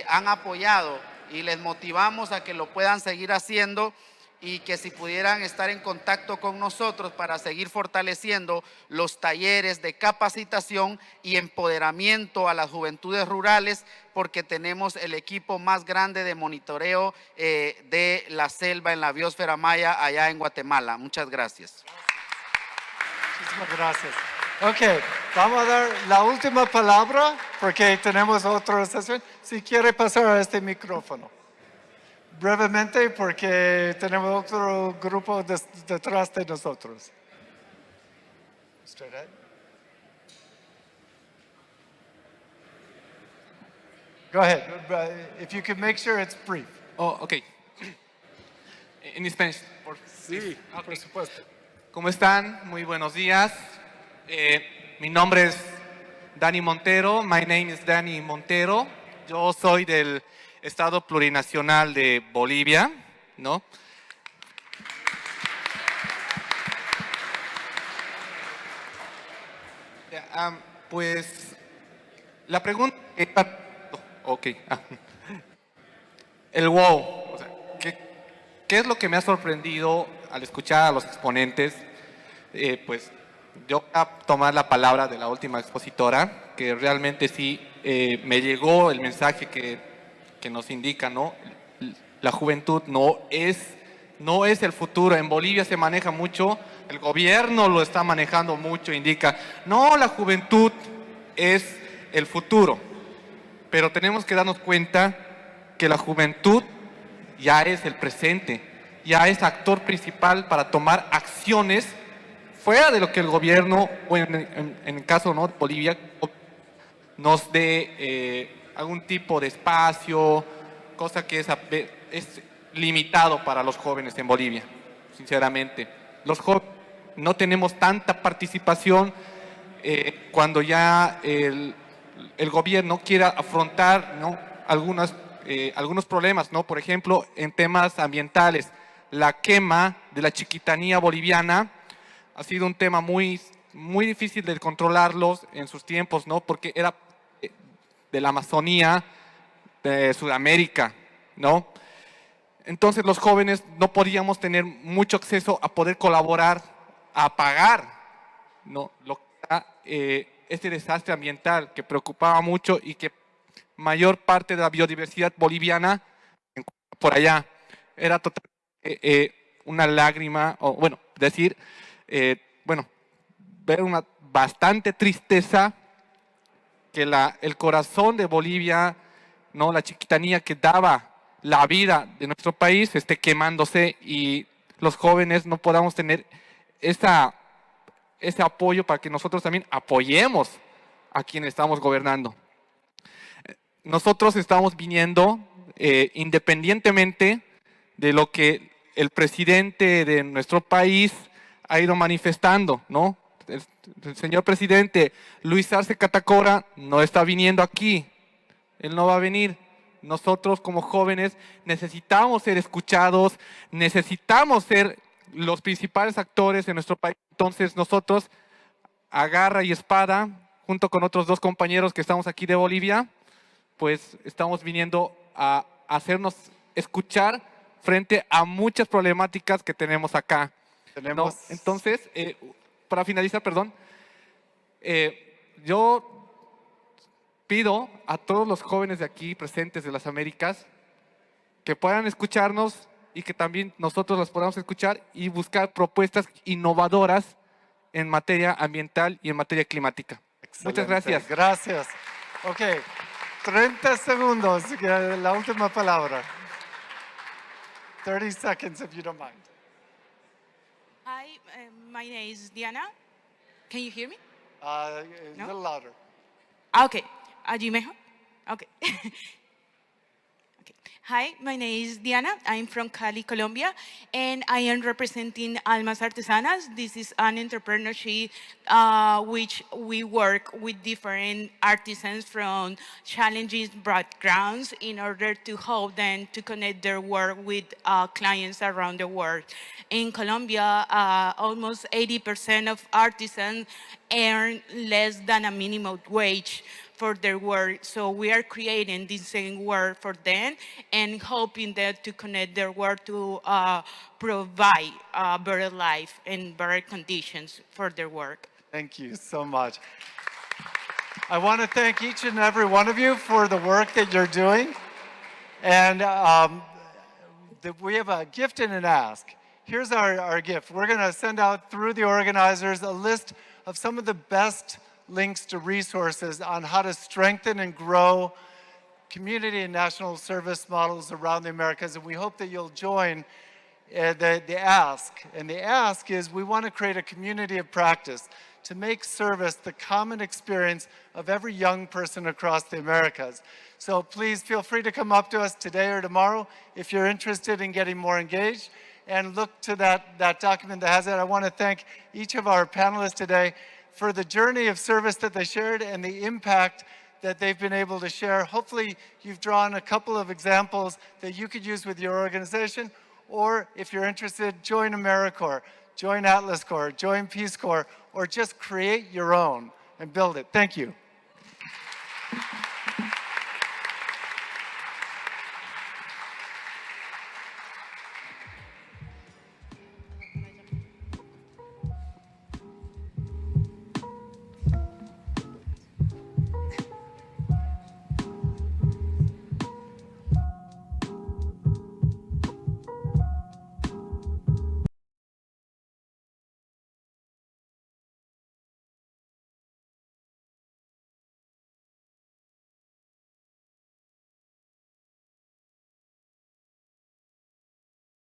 Speaker 9: han apoyado y les motivamos a que lo puedan seguir haciendo y que si pudieran estar en contacto con nosotros para seguir fortaleciendo los talleres de capacitación y empoderamiento a las juventudes rurales, porque tenemos el equipo más grande de monitoreo de la selva en la biosfera maya allá en Guatemala. Muchas gracias.
Speaker 2: Muchísimas gracias. Ok, vamos a dar la última palabra porque tenemos otra sesión. Si quiere pasar a este micrófono. Brevemente porque tenemos otro grupo detrás de nosotros. Straight ahead. Go ahead, if you can make sure it's brief.
Speaker 10: Oh, ok. En Spanish.
Speaker 2: Sí, por supuesto.
Speaker 10: ¿Cómo están? Muy buenos días. Mi nombre es Dani Montero. My name is Dani Montero. Yo soy del Estado Plurinacional de Bolivia, ¿no? Pues la pregunta es, el wow, o sea, ¿qué es lo que me ha sorprendido al escuchar a los exponentes? Pues yo voy a tomar la palabra de la última expositora, que realmente sí me llegó el mensaje que nos indica, ¿no? La juventud no es no es el futuro. En Bolivia se maneja mucho, el gobierno lo está manejando mucho, indica, no, la juventud es el futuro. Pero tenemos que darnos cuenta que la juventud ya es el presente, ya es actor principal para tomar acciones fuera de lo que el gobierno, o en el caso, ¿no?, de Bolivia, nos dé algún tipo de espacio, cosa que es limitado para los jóvenes en Bolivia, sinceramente. Los jóvenes no tenemos tanta participación cuando ya el gobierno quiera afrontar, ¿no?, algunos problemas, ¿no? Por ejemplo, en temas ambientales, la quema de la chiquitanía boliviana ha sido un tema muy difícil de controlarlos en sus tiempos, ¿no? Porque era de la Amazonía, de Sudamérica, ¿no? Entonces los jóvenes no podíamos tener mucho acceso a poder colaborar, a pagar, ¿no?, este desastre ambiental que preocupaba mucho y que mayor parte de la biodiversidad boliviana por allá. Era totalmente una lágrima, o bueno, decir, ver una bastante tristeza que el corazón de Bolivia, ¿no?, la chiquitanía que daba la vida de nuestro país, esté quemándose y los jóvenes no podamos tener ese apoyo para que nosotros también apoyemos a quienes estamos gobernando. Nosotros estamos viniendo, independientemente de lo que el presidente de nuestro país ha ido manifestando, ¿no? El señor presidente Luis Arce Catacora no está viniendo aquí, él no va a venir. Nosotros como jóvenes necesitamos ser escuchados, necesitamos ser los principales actores en nuestro país. Entonces nosotros, a garra y espada, junto con otros 2 compañeros que estamos aquí de Bolivia, pues estamos viniendo a hacernos escuchar frente a muchas problemáticas que tenemos acá, ¿no? Entonces, para finalizar, perdón, yo pido a todos los jóvenes de aquí presentes de las Américas que puedan escucharnos y que también nosotros las podamos escuchar y buscar propuestas innovadoras en materia ambiental y en materia climática.
Speaker 2: Excelente.
Speaker 10: Muchas gracias.
Speaker 2: Gracias. Ok, 30 segundos, la última palabra. 30 seconds, if you don't mind.
Speaker 11: Hi, my name is Diana. Can you hear me?
Speaker 2: A
Speaker 11: No?
Speaker 2: little louder.
Speaker 11: Okay. ¿Allí mejor? Okay. Okay. Hi, my name is Diana. I'm from Cali, Colombia, and I am representing Almas Artesanas. This is an entrepreneurship which we work with different artisans from challenging backgrounds in order to help them to connect their work with clients around the world. In Colombia, almost 80% of artisans earn less than a minimum wage for their work. So we are creating this same work for them and helping them to connect their work to provide a better life and better conditions for their work.
Speaker 2: Thank you so much. I want to thank each and every one of you for the work that you're doing. And we have a gift and an ask. Here's our gift. We're going to send out through the organizers a list of some of the best links to resources on how to strengthen and grow community and national service models around the Americas. And we hope that you'll join the ask. And the ask is we want to create a community of practice to make service the common experience of every young person across the Americas. So please feel free to come up to us today or tomorrow if you're interested in getting more engaged, and look to that document that has it. I want to thank each of our panelists today for the journey of service that they shared and the impact that they've been able to share. Hopefully you've drawn a couple of examples that you could use with your organization, or if you're interested, join AmeriCorps, join Atlas Corps, join Peace Corps, or just create your own and build it. Thank you.